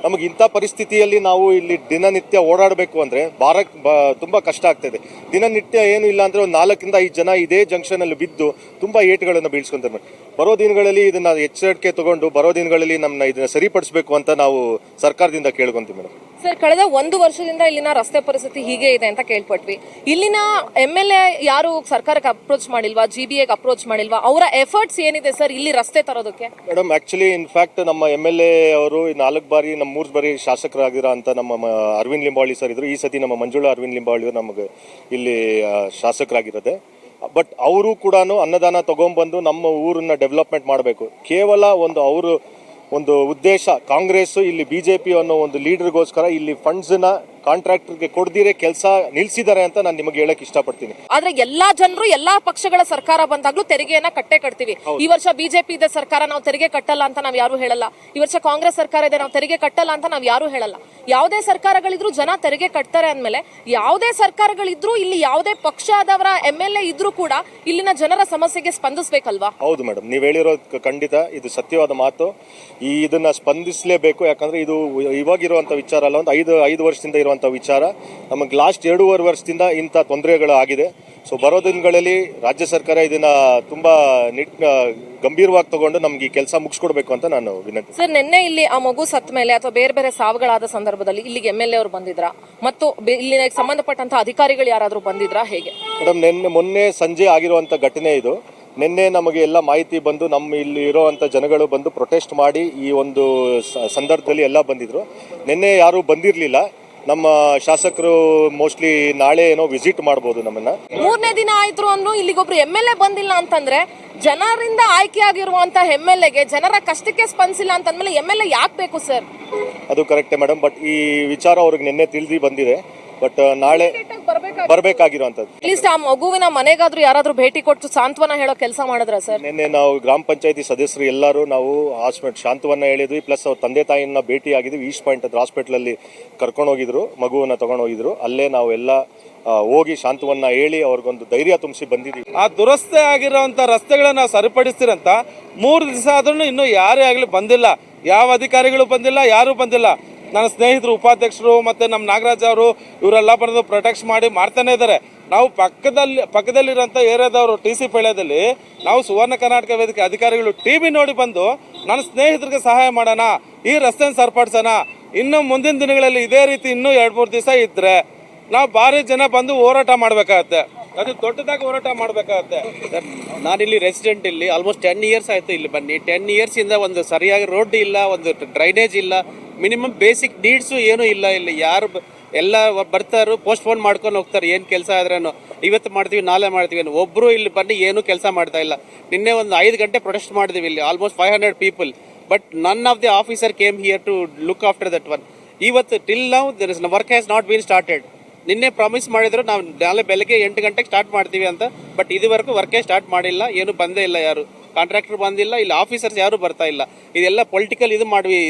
ನಮಗೆ ಇಂಥ ಪರಿಸ್ಥಿತಿಯಲ್ಲಿ ನಾವು ಇಲ್ಲಿ ದಿನನಿತ್ಯ ಓಡಾಡಬೇಕು ಅಂದರೆ ತುಂಬ ಕಷ್ಟ ಆಗ್ತಾಯಿದೆ. ದಿನನಿತ್ಯ ಏನು ಇಲ್ಲ ಅಂದರೆ ಒಂದು 4 ಇಂದ 5 ಜನ ಇದೇ ಜಂಕ್ಷನಲ್ಲಿ ಬಿದ್ದು ತುಂಬ ಏಟುಗಳನ್ನು ಬೀಳ್ಸ್ಕೊಂತಾರೆ ಮೇಡಮ್. ಬರೋ ದಿನಗಳಲ್ಲಿ ಇದನ್ನು ಎಚ್ಚರಿಕೆ ತಗೊಂಡು ಬರೋ ದಿನಗಳಲ್ಲಿ ನಮ್ಮನ್ನ ಇದನ್ನು ಸರಿಪಡಿಸಬೇಕು ಅಂತ ನಾವು ಸರ್ಕಾರದಿಂದ ಕೇಳ್ಕೊಂತೀವಿ ಮೇಡಮ್. ಸರ್, ಕಳೆದ 1 ವರ್ಷದಿಂದ ಇಲ್ಲಿನ ರಸ್ತೆ ಪರಿಸ್ಥಿತಿ ಹೀಗೆ ಇದೆ ಅಂತ ಕೇಳ್ಪಟ್ವಿ. ಇಲ್ಲಿನ MLA ಯಾರು ಸರ್ಕಾರಕ್ಕೆ ಅಪ್ರೋಚ್ ಮಾಡಿಲ್ವಾ, GBAಗೆ ಅಪ್ರೋಚ್ ಮಾಡಿಲ್ವಾ? ಅವರ ಎಫರ್ಟ್ಸ್ ಏನಿದೆ ಸರ್ ಇಲ್ಲಿ ರಸ್ತೆ ತರೋದಕ್ಕೆ? ಮೇಡಮ್, ಆಕ್ಚುಲಿ ಇನ್ಫ್ಯಾಕ್ಟ್ ನಮ್ಮ MLA ಅವರು 4 ಬಾರಿ 3 ಬಾರಿ ಶಾಸಕರಾಗಿರೋ ಅಂತ ನಮ್ಮ ಅರವಿಂದ್ ಲಿಂಬಾವಳಿ ಸರ್ ಇದ್ರು. ಈ ಸತಿ ನಮ್ಮ ಮಂಜುಳಾ ಅರವಿಂದ್ ಲಿಂಬಾವಳಿ ನಮಗೆ ಇಲ್ಲಿ ಶಾಸಕರಾಗಿರೋದೆ. ಬಟ್ ಅವರು ಕೂಡ ಅನ್ನದಾನ ತಗೊಂಡ್ಬಂದು ನಮ್ಮ ಊರನ್ನ ಡೆವಲಪ್ಮೆಂಟ್ ಮಾಡಬೇಕು. ಕೇವಲ ಒಂದು ಉದ್ದೇಶ ಕಾಂಗ್ರೆಸ್ ಇಲ್ಲಿ BJP ಅನ್ನೋ ಒಂದು ಲೀಡರ್ಗೋಸ್ಕರ ಇಲ್ಲಿ ಫಂಡ್ಸ್ನ ಕಾಂಟ್ರಾಕ್ಟರ್ಗೆ ಕೊಡ್ದಿರೆ ಕೆಲಸ ನಿಲ್ಸಿದ್ದಾರೆ ಅಂತ ನಾನು ನಿಮಗೆ ಹೇಳಕ್ ಇಷ್ಟಪಡ್ತೀನಿ. ಆದ್ರೆ ಎಲ್ಲಾ ಜನರು ಎಲ್ಲಾ ಪಕ್ಷಗಳ ಸರ್ಕಾರ ಬಂದಾಗ್ಲೂ ತೆರಿಗೆಯನ್ನ ಕಟ್ತೀವಿ. ಈ ವರ್ಷ BJP ಇದೆ ಸರ್ಕಾರ, ನಾವು ತೆರಿಗೆ ಕಟ್ಟಲ್ಲ ಅಂತ ನಾವ್ ಯಾರು ಹೇಳಲ್ಲ. ಈ ವರ್ಷ ಕಾಂಗ್ರೆಸ್ ಸರ್ಕಾರ ಇದೆ, ನಾವು ತೆರಿಗೆ ಕಟ್ಟಲ್ಲ ಅಂತ ನಾವ್ ಯಾರು ಹೇಳಲ್ಲ. ಯಾವುದೇ ಸರ್ಕಾರಗಳಿದ್ರು ಜನ ತೆರಿಗೆ ಕಟ್ತಾರೆ ಅಂದ್ಮೇಲೆ ಯಾವುದೇ ಸರ್ಕಾರಗಳಿದ್ರು ಇಲ್ಲಿ ಯಾವುದೇ ಪಕ್ಷದವರ MLA ಇದ್ರೂ ಕೂಡ ಇಲ್ಲಿನ ಜನರ ಸಮಸ್ಯೆಗೆ ಸ್ಪಂದಿಸ್ಬೇಕಲ್ವಾ? ಹೌದು ಮೇಡಮ್, ನೀವು ಹೇಳಿರೋದು ಖಂಡಿತ ಇದು ಸತ್ಯವಾದ ಮಾತು. ಇದನ್ನ ಸ್ಪಂದಿಸಲೇಬೇಕು. ಯಾಕಂದ್ರೆ ಇದು ಇವಾಗಿರುವಂತ ವಿಚಾರ ಅಲ್ಲ, ಒಂದು 5 ವರ್ಷದಿಂದ ಇರುವಂತ ವಿಚಾರ. ನಮಗೆ ಲಾಸ್ಟ್ 2.5 ವರ್ಷದಿಂದ ಇಂಥ ತೊಂದರೆಗಳು ಆಗಿದೆ. ಸೊ ಬರೋ ದಿನಗಳಲ್ಲಿ ರಾಜ್ಯ ಸರ್ಕಾರ ಇದನ್ನ ತುಂಬಾ ಗಂಭೀರವಾಗಿ ತಗೊಂಡು ನಮ್ಗೆ ಈ ಕೆಲಸ ಮುಗಿಸ್ಕೊಡ್ಬೇಕು ಅಂತ ನಾನು ವಿನಂತಿ. ಸರ್, ನಿನ್ನೆ ಇಲ್ಲಿ ಆ ಮಗು ಸತ್ತ ಮೇಲೆ ಅಥವಾ ಬೇರೆ ಬೇರೆ ಸಾವುಗಳಾದ ಸಂದರ್ಭದಲ್ಲಿ ಇಲ್ಲಿಗೆ MLA ಅವರು ಬಂದಿದ್ರಾ ಮತ್ತು ಇಲ್ಲಿನ ಸಂಬಂಧಪಟ್ಟಂತ ಅಧಿಕಾರಿಗಳು ಯಾರಾದ್ರೂ ಬಂದಿದ್ರಾ, ಹೇಗೆ? ಮೇಡಮ್, ಮೊನ್ನೆ ಸಂಜೆ ಆಗಿರುವಂತ ಘಟನೆ ಇದು. ನಿನ್ನೆ ನಮಗೆ ಎಲ್ಲ ಮಾಹಿತಿ ಬಂದು ನಮ್ಮ ಇಲ್ಲಿ ಇರೋವಂಥ ಜನಗಳು ಬಂದು ಪ್ರೊಟೆಸ್ಟ್ ಮಾಡಿ ಈ ಒಂದು ಸಂದರ್ಭದಲ್ಲಿ ಎಲ್ಲ ಬಂದಿದ್ರು. ನಿನ್ನೆ ಯಾರು ಬಂದಿರಲಿಲ್ಲ. ನಮ್ಮ ಶಾಸಕರು ಮೋಸ್ಟ್ಲಿ ನಾಳೆ ಏನೋ ವಿಸಿಟ್ ಮಾಡ್ಬೋದು ನಮ್ಮನ್ನ. 3ನೇ ದಿನ ಆಯ್ತು ಅಂದ್ರೂ ಇಲ್ಲಿಗೊಬ್ರು MLA ಬಂದಿಲ್ಲ ಅಂತಂದ್ರೆ ಜನರಿಂದ ಆಯ್ಕೆ ಆಗಿರುವಂತ MLAಗೆ ಜನರ ಕಷ್ಟಕ್ಕೆ ಸ್ಪಂದಿಸಿಲ್ಲ ಅಂತಂದ್ಮೇಲೆ MLA ಯಾಕೆ ಬೇಕು ಸರ್? ಅದು ಕರೆಕ್ಟೇ ಮೇಡಮ್, ಬಟ್ ಈ ವಿಚಾರ ಅವ್ರಿಗೆ ನಿನ್ನೆ ತಿಳಿದು ಬಂದಿದೆ. ಬಟ್ ನಾಳೆ ಬರಬೇಕಾಗಿರುವಂಥದ್ದು. ಅಟ್ಲೀಸ್ಟ್ ಆ ಮಗುವಿನ ಮನೆಗಾದ್ರೂ ಯಾರಾದ್ರೂ ಭೇಟಿ ಕೊಟ್ಟು ಸಾಂತ್ವನ ಹೇಳೋ ಕೆಲಸ ಮಾಡಿದ್ರ ಸರ್? ನಿನ್ನೆ ನಾವು ಗ್ರಾಮ ಪಂಚಾಯತಿ ಸದಸ್ಯರು ಎಲ್ಲರೂ ನಾವು ಶಾಂತವನ್ನ ಹೇಳಿದ್ವಿ. ಪ್ಲಸ್ ಅವ್ರ ತಂದೆ ತಾಯಿನ ಭೇಟಿ ಆಗಿದ್ವಿ. ಈಸ್ಟ್ ಪಾಯಿಂಟ್ ಹತ್ರ ಹಾಸ್ಪಿಟ್ಲಲ್ಲಿ ಕರ್ಕೊಂಡು ಹೋಗಿದ್ರು, ಮಗುವನ್ನ ತಗೊಂಡು ಹೋಗಿದ್ರು. ಅಲ್ಲೇ ನಾವು ಎಲ್ಲ ಹೋಗಿ ಶಾಂತವನ್ನ ಹೇಳಿ ಅವ್ರಿಗೊಂದು ಧೈರ್ಯ ತುಂಬಿಸಿ ಬಂದಿದ್ದೀವಿ. ಆ ದುರಸ್ತಿ ಆಗಿರೋಂಥ ರಸ್ತೆಗಳನ್ನ ಸರಿಪಡಿಸ್ತೀರಂತ 3 ದಿವಸ ಆದ್ರೂ ಇನ್ನೂ ಯಾರೇ ಆಗಲಿ ಬಂದಿಲ್ಲ. ಯಾವ ಅಧಿಕಾರಿಗಳು ಬಂದಿಲ್ಲ, ಯಾರೂ ಬಂದಿಲ್ಲ. ನನ್ನ ಸ್ನೇಹಿತರು ಉಪಾಧ್ಯಕ್ಷರು ಮತ್ತು ನಮ್ಮ ನಾಗರಾಜ್ ಅವರು ಇವರೆಲ್ಲ ಬಂದು ಪ್ರೊಟೆಕ್ಟ್ ಮಾಡಿ ಮಾಡ್ತಾನೆ ಇದ್ದಾರೆ. ನಾವು ಪಕ್ಕದಲ್ಲಿರೋಂಥ ಏರಿಯಾದವರು TC ಪಾಳ್ಯದಲ್ಲಿ ನಾವು ಸುವರ್ಣ ಕರ್ನಾಟಕ ವೇದಿಕೆ ಅಧಿಕಾರಿಗಳು TV ನೋಡಿ ಬಂದು ನನ್ನ ಸ್ನೇಹಿತರಿಗೆ ಸಹಾಯ ಮಾಡೋಣ, ಈ ರಸ್ತೆನ ಸರಿಪಡಿಸೋಣ. ಇನ್ನು ಮುಂದಿನ ದಿನಗಳಲ್ಲಿ ಇದೇ ರೀತಿ ಇನ್ನೂ 2-3 ದಿವಸ ಇದ್ದರೆ ನಾವು ಭಾರಿ ಜನ ಬಂದು ಹೋರಾಟ ಮಾಡಬೇಕಾಗತ್ತೆ. ಅದು ದೊಡ್ಡದಾಗಿ ಹೋರಾಟ ಮಾಡಬೇಕಾಗತ್ತೆ. ನಾನಿಲ್ಲಿ ರೆಸಿಡೆಂಟ್, ಇಲ್ಲಿ ಆಲ್ಮೋಸ್ಟ್ 10 ಇಯರ್ಸ್ ಆಯಿತು ಇಲ್ಲಿ ಬನ್ನಿ. 10 ಇಯರ್ಸಿಂದ ಒಂದು ಸರಿಯಾಗಿ ರೋಡ್ ಇಲ್ಲ, ಒಂದು ಡ್ರೈನೇಜ್ ಇಲ್ಲ, ಮಿನಿಮಮ್ ಬೇಸಿಕ್ ನೀಡ್ಸು ಏನೂ ಇಲ್ಲ. ಇಲ್ಲಿ ಯಾರು ಎಲ್ಲ ಬರ್ತಾರೋ ಪೋಸ್ಟ್ಪೋನ್ ಮಾಡ್ಕೊಂಡು ಹೋಗ್ತಾರೆ. ಏನು ಕೆಲಸ ಆದ್ರೂ ಇವತ್ತು ಮಾಡ್ತೀವಿ ನಾಳೆ ಮಾಡ್ತೀವಿ, ಒಬ್ಬರು ಇಲ್ಲಿ ಬನ್ನಿ ಏನೂ ಕೆಲಸ ಮಾಡ್ತಾ ಇಲ್ಲ. ನಿನ್ನೆ ಒಂದು 5 ಗಂಟೆ ಪ್ರೊಟೆಸ್ಟ್ ಮಾಡಿದ್ವಿ ಇಲ್ಲಿ, almost 500 people. But none of the officer came here to look after that one. ಇವತ್ತು till now there is work has not been started. ನಿನ್ನೆ ಪ್ರಾಮಿಸ್ ಮಾಡಿದ್ರು ನಾವು ನಾಳೆ ಬೆಳಗ್ಗೆ 8 ಗಂಟೆಗೆ ಸ್ಟಾರ್ಟ್ ಮಾಡ್ತೀವಿ ಅಂತ. ಬಟ್ ಇದುವರೆಗೂ ವರ್ಕೇ ಸ್ಟಾರ್ಟ್ ಮಾಡಿಲ್ಲ, ಏನು ಬಂದೇ ಇಲ್ಲ. ಯಾರು ಕಾಂಟ್ರಾಕ್ಟರ್ ಬಂದಿಲ್ಲ, ಇಲ್ಲಿ ಆಫೀಸರ್ಸ್ ಯಾರು ಬರ್ತಾ ಇಲ್ಲ. ಇದೆಲ್ಲ ಪೊಲಿಟಿಕಲ್ ಇದು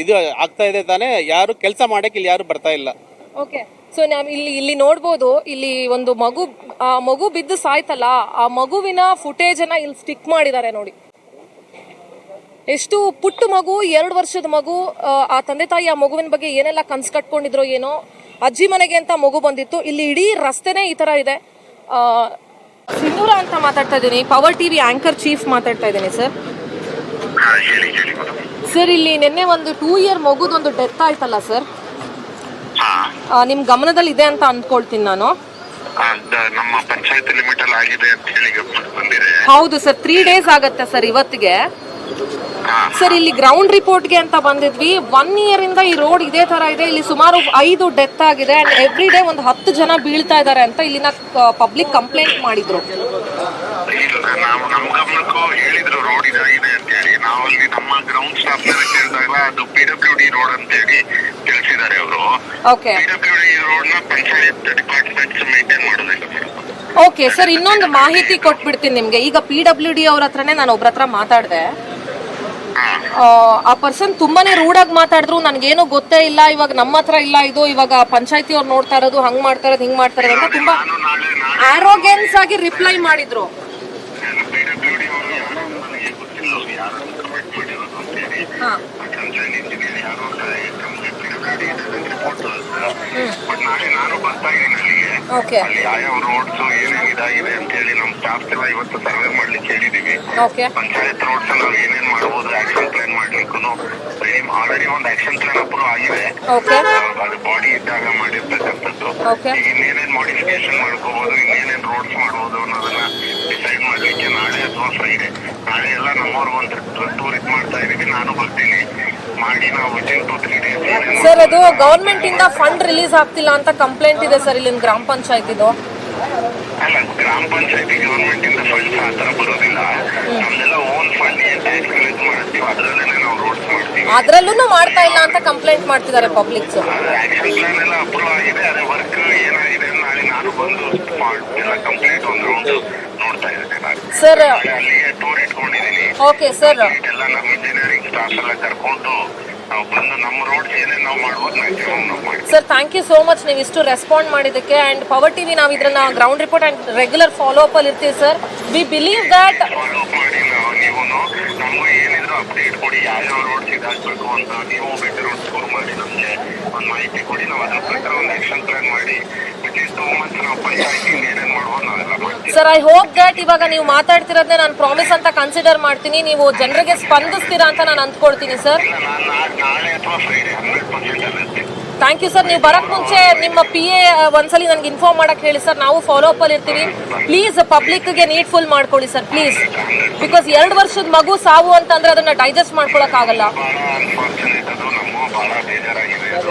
ಆಗ್ತಾ ಇದೆ ತಾನೇ, ಯಾರು ಕೆಲಸ ಮಾಡಕ್ಕೆ ಇಲ್ಲಿ ಯಾರು ಬರ್ತಾ ಇಲ್ಲ. ಓಕೆ, ಸೊ ನಾವು ಇಲ್ಲಿ ನೋಡ್ಬೋದು, ಇಲ್ಲಿ ಒಂದು ಮಗು ಬಿದ್ದು ಸಾಯ್ತಲ್ಲ, ಆ ಮಗುವಿನ ಫುಟೇಜ್ ಅನ್ನ ಇಲ್ಲಿ ಸ್ಟಿಕ್ ಮಾಡಿದ್ದಾರೆ ನೋಡಿ. ಎಷ್ಟು ಪುಟ್ಟ ಮಗು, 2 ವರ್ಷದ ಮಗು. ಆ ತಂದೆ ತಾಯಿ ಆ ಮಗುವಿನ ಬಗ್ಗೆ ಏನೆಲ್ಲ ಕನ್ಸು ಕಟ್ಕೊಂಡಿದ್ರೋ ಏನೋ. ಅಜ್ಜಿ ಮನೆಗೆ ಅಂತ ಮಗು ಬಂದಿತ್ತು. ಇಲ್ಲಿ ಇಡೀ ರಸ್ತೆನೇ ಈ ತರ ಇದೆ. ಸಿಂಧೂರ ಅಂತ ಮಾತಾಡ್ತಾ ಇದ್ದೀನಿ, ಪವರ್ TV ಆಂಕರ್ ಚೀಫ್ ಮಾತಾಡ್ತಾ ಇದ್ದೀನಿ ಸರ್. ಸರ್, ಇಲ್ಲಿ ನಿನ್ನೆ ಒಂದು 2 ಇಯರ್ ಮಗುದೊಂದು ಡೆತ್ ಆಯ್ತಲ್ಲ ಸರ್, ನಿಮ್ ಗಮನದಲ್ಲಿ ಇದೆ ಅಂತ ಅಂದ್ಕೊಳ್ತೀನಿ ನಾನು. ನಮ್ಮ ಪಂಚಾಯತ್ ಲಿಮಿಟ್ ಅಲ್ಲಿ ಆಗಿದೆ ಅಂತ ಹೇಳಿ ಬಂದಿದೆ. ಹೌದು ಸರ್, 3 ಡೇಸ್ ಆಗತ್ತೆ ಸರ್ ಇವತ್ತಿಗೆ. ಸರ್, ಇಲ್ಲಿ ಗ್ರೌಂಡ್ ರಿಪೋರ್ಟ್ಗೆ ಅಂತ ಬಂದಿದ್ವಿ. 1 ಇಯರ್ ಇಂದ ಈ ರೋಡ್ ಇದೇ ತರ ಇದೆ. ಇಲ್ಲಿ ಸುಮಾರು 5 ಡೆತ್ ಆಗಿದೆ. ಅಂಡ್ ಎವ್ರಿ ಡೇ ಒಂದು 10 ಜನ ಬೀಳ್ತಾ ಇದ್ದಾರೆ ಅಂತ ಇಲ್ಲಿನ ಪಬ್ಲಿಕ್ ಕಂಪ್ಲೇಂಟ್ ಮಾಡಿದ್ರು. ನಾವು ನಮ್ಮ ಗಮನಕ್ಕೂ ಹೇಳಿದ್ರು ರೋಡ್ ಇದಾಗಿದೆ ಅಂತ ಹೇಳಿ. ನಾವು ಅಲ್ಲಿ ನಮ್ಮ ಗ್ರೌಂಡ್ ಸ್ಟಾಫ್ ಕೇಳಿದಾಗ ಅದು PWD ರೋಡ್ ಅಂತ ಹೇಳಿ ತಿಳಿಸಿದ್ದಾರೆ ಅವರು. ಓಕೆ, PWD ರೋಡ್ ನ ಪಂಚಾಯತ್ ಡಿಪಾರ್ಟ್ಮೆಂಟ್ ಮೇಂಟೈನ್ ಮಾಡೋದಿಲ್ಲ. ಓಕೆ ಸರ್, ಇನ್ನೊಂದು ಮಾಹಿತಿ ಕೊಟ್ಬಿಡ್ತೀನಿ ನಿಮ್ಗೆ. ಈಗ PWD ಅವ್ರ ಹತ್ರನೇ ನಾನು ಒಬ್ರ ಹತ್ರ ಮಾತಾಡಿದೆ. ಆ ಪರ್ಸನ್ ತುಂಬಾನೇ ರೂಢಾಗಿ ಮಾತಾಡಿದ್ರು. ನನ್ಗೇನು ಗೊತ್ತೇ ಇಲ್ಲ, ಇವಾಗ ನಮ್ಮ ಹತ್ರ ಇಲ್ಲ ಇದು, ಇವಾಗ ಪಂಚಾಯತಿ ಅವ್ರು ನೋಡ್ತಾ ಇರೋದು, ಹಂಗ್ ಮಾಡ್ತಾ ಇರೋದು, ಹಿಂಗ್ ಮಾಡ್ತಾ ಇರೋದು ಅಂತ ತುಂಬಾ ಆರೋಗ್ಯನ್ಸ್ ಆಗಿ ರಿಪ್ಲೈ ಮಾಡಿದ್ರು. ಓಕೆ ಅಲ್ಲಿ ಯಾವ್ಯಾವ ರೋಡ್ಸ್ ಏನೇನ್ ಇದಾಗಿದೆ ಅಂತ ಹೇಳಿ ನಮ್ಮ ಸ್ಟಾಫ್ ಎಲ್ಲ ಇವತ್ತು ಸರ್ವೆ ಮಾಡ್ಲಿಕ್ಕೆ ಹೇಳಿದೀವಿ. ಓಕೆ ಪಂಚಾಯತ್ ರೋಡ್ಸ್ ನಾವು ಏನೇನ್ ಮಾಡ್ಬೋದು ಆಕ್ಷನ್ ಪ್ಲಾನ್ ಮಾಡ್ಲಿಕ್ಕೂ ಆಲ್ರೆಡಿ ಒಂದು ಆಕ್ಷನ್ ಪ್ಲಾನ್ ಅಪ್ರೂವ್ ಆಗಿದೆ. ಓಕೆ ಅದು ಬಾಡಿ ಇದ್ದಾಗ ಮಾಡಿರ್ತಕ್ಕಂಥದ್ದು. ಓಕೆ ಈಗ ಇನ್ನೇನೇನ್ ಮಾಡಿಫಿಕೇಶನ್ ಮಾಡ್ಕೋಬಹುದು, ಇನ್ನೇನೇನ್ ರೋಡ್ಸ್ ಮಾಡ್ಬೋದು ಅನ್ನೋದನ್ನ ಡಿಸೈಡ್ ಮಾಡ್ಲಿಕ್ಕೆ ನಾಳೆ ಅಥವಾ ಫ್ರೈಡೆ, ನಾಳೆ ಎಲ್ಲ ನಮ್ಮವ್ರಿಗೆ ಒಂದು ಟೂರ್ ಇದ್ ಮಾಡ್ತಾ ಇದೀವಿ. ನಾನು ಬರ್ತೀನಿ ಮಾಡಿ ನಾವು ವಿತಿನ್ 2-3 ಡೇಸ್. ಸರ್, ಅದು ಗವರ್ಮೆಂಟ್ ಇಂದ ಫಂಡ್ ರಿಲೀಸ್ ಆಗ್ತಿಲ್ಲ ಅಂತ ಕಂಪ್ಲೇಂಟ್ ಇದೆ ಸರ್ ಇಲ್ಲಿನ ಗ್ರಾಮ ಪಂಚಾಯತ್ ಇದು. ಅಲ್ಲ, ಗ್ರಾಮ ಪಂಚಾಯತಿ ಗವರ್ಮೆಂಟ್ ಇಂದ ಫಂಡ್ಸ್ ಆ ತರ ಬರೋದಿಲ್ಲ. ನಮ್ದೆಲ್ಲ ಓನ್ ಫಂಡ್ ಟ್ಯಾಕ್ಸ್ ಕಲೆಕ್ಟ್ ಮಾಡ್ತೀವಿ, ಅದರಲ್ಲೇ ನಾವು ರೋಡ್ಸ್ ಮಾಡ್ತೀವಿ. ಅದ್ರಲ್ಲೂ ಮಾಡ್ತಾ ಇಲ್ಲ ಅಂತ ಕಂಪ್ಲೇಂಟ್ ಮಾಡ್ತಿದ್ದಾರೆ ಪಬ್ಲಿಕ್ಸ್. ಆಕ್ಷನ್ ಪ್ಲಾನ್ ಎಲ್ಲ ಅಪ್ರೂವ್ ಆಗಿದೆ. ಅದೇ ವರ್ಕ್ ಏನಾಗಿದೆ ನಾಳೆ ನಾನು ಬಂದು ಎಲ್ಲ ಕಂಪ್ಲೀಟ್ ಒಂದು ರೌಂಡ್ ನೋಡ್ತಾ ಇದ್ದೇನೆ. ಸರ್ ಅಲ್ಲಿಗೆ ಟೂರ್ ಇಟ್ಕೊಂಡಿದ್ದೀನಿ. ಓಕೆ ಸರ್, ಎಲ್ಲ ನಮ್ಮ ಇಂಜಿನಿಯರಿಂಗ್ ಸ್ಟಾಫ್ ಎಲ್ಲ ಕರ್ಕೊಂಡು ನಾವು ಬಂದು ನಮ್ಮ ರೋಡ್ಸ್ ಏನೇನು ನಾವು ಮಾಡ್ಬೋದು ಮ್ಯಾಕ್ಸಿಮಮ್ ನಾವು ಮಾಡ್ತೀವಿ. Sir thank you so much ನೀವು ಇಷ್ಟು ರೆಸ್ಪಾಂಡ್ ಮಾಡಿದ್ದಕ್ಕೆ. ಆ್ಯಂಡ್ ಪವರ್ ಟಿವಿ ನಾವು ಇದನ್ನ ground report and regular follow up ಅಲ್ಲಿ ಇರ್ತೀವಿ sir. We believe that follow up ಮಾಡಿ ನೀವು ನಮಗೂ ಏನಿದ್ರು ಅಪ್ಡೇಟ್ ಕೊಡಿ, ಯಾವ್ಯಾವ ರೋಡ್ಸ್ ಇದಾಗಬೇಕು ಅಂತ. ನೀವು ಬೆಟರ್ ರೋಡ್ ಸ್ಕೋರ್ ಮಾಡಿ ನಮಗೆ ಒಂದು ಮಾಹಿತಿ ಕೊಡಿ. ನಾವು ಅದ್ರ ಪ್ರಕಾರ ಒಂದು ಆಕ್ಷನ್ ಪ್ಲಾನ್ ಮಾಡಿ ವಿತಿನ್ 2 ಮಂತ್ಸ್ ನಾವು ಪಂಚಾಯತಿಂದ ಏನೇನು ಮಾಡ್ಬೋದು ನಾವೆಲ್ಲ ಮಾಡ್ತೀವಿ. ಸರ್, ಐ ಹೋಪ್ ದ್ಯಾಟ್ ಇವಾಗ ನೀವು ಮಾತಾಡ್ತಿರೋದನ್ನ ನಾನು ಪ್ರಾಮಿಸ್ ಅಂತ ಕನ್ಸಿಡರ್ ಮಾಡ್ತೀನಿ. ನೀವು ಜನರಿಗೆ ಸ್ಪಂದಿಸ್ತೀರಾ ಅಂತ ನಾನು ಅಂದ್ಕೊಳ್ತೀನಿ ಸರ್. ಇಲ್ಲ, ನಾನು ನಾಳೆ ಅಥವಾ ಫ್ರೈಡೆ 100% ಅಲ್ಲಿರ್ತೀನಿ. Thank you sir. ನೀವು ಬರಕ್ ಮುಂಚೆ ನಿಮ್ಮ PA ಒಂದ್ಸಲಿ ನನಗೆ ಇನ್ಫಾರ್ಮ್ ಮಾಡಕ್ ಹೇಳಿ ಸರ್. ನಾವು ಫಾಲೋ ಅಪ್ ಅಲ್ಲಿ ಇರ್ತೀವಿ. ಪ್ಲೀಸ್ ಪಬ್ಲಿಕ್ಗೆ ನೀಡ್ಫುಲ್ ಮಾಡ್ಕೊಳ್ಳಿ ಸರ್ ಪ್ಲೀಸ್. ಬಿಕಾಸ್ 2 ವರ್ಷದ ಮಗು ಸಾವು ಅಂತಂದ್ರೆ ಅದನ್ನ ಡೈಜೆಸ್ಟ್ ಮಾಡ್ಕೊಳಕ್ ಆಗಲ್ಲ. ಬಹಳ ಅನ್ಫಾರ್ಚುನೇಟ್, ಅದು ನಮಗೂ ಬಹಳ ಬೇಜಾರಾಗಿದೆ. ಅದು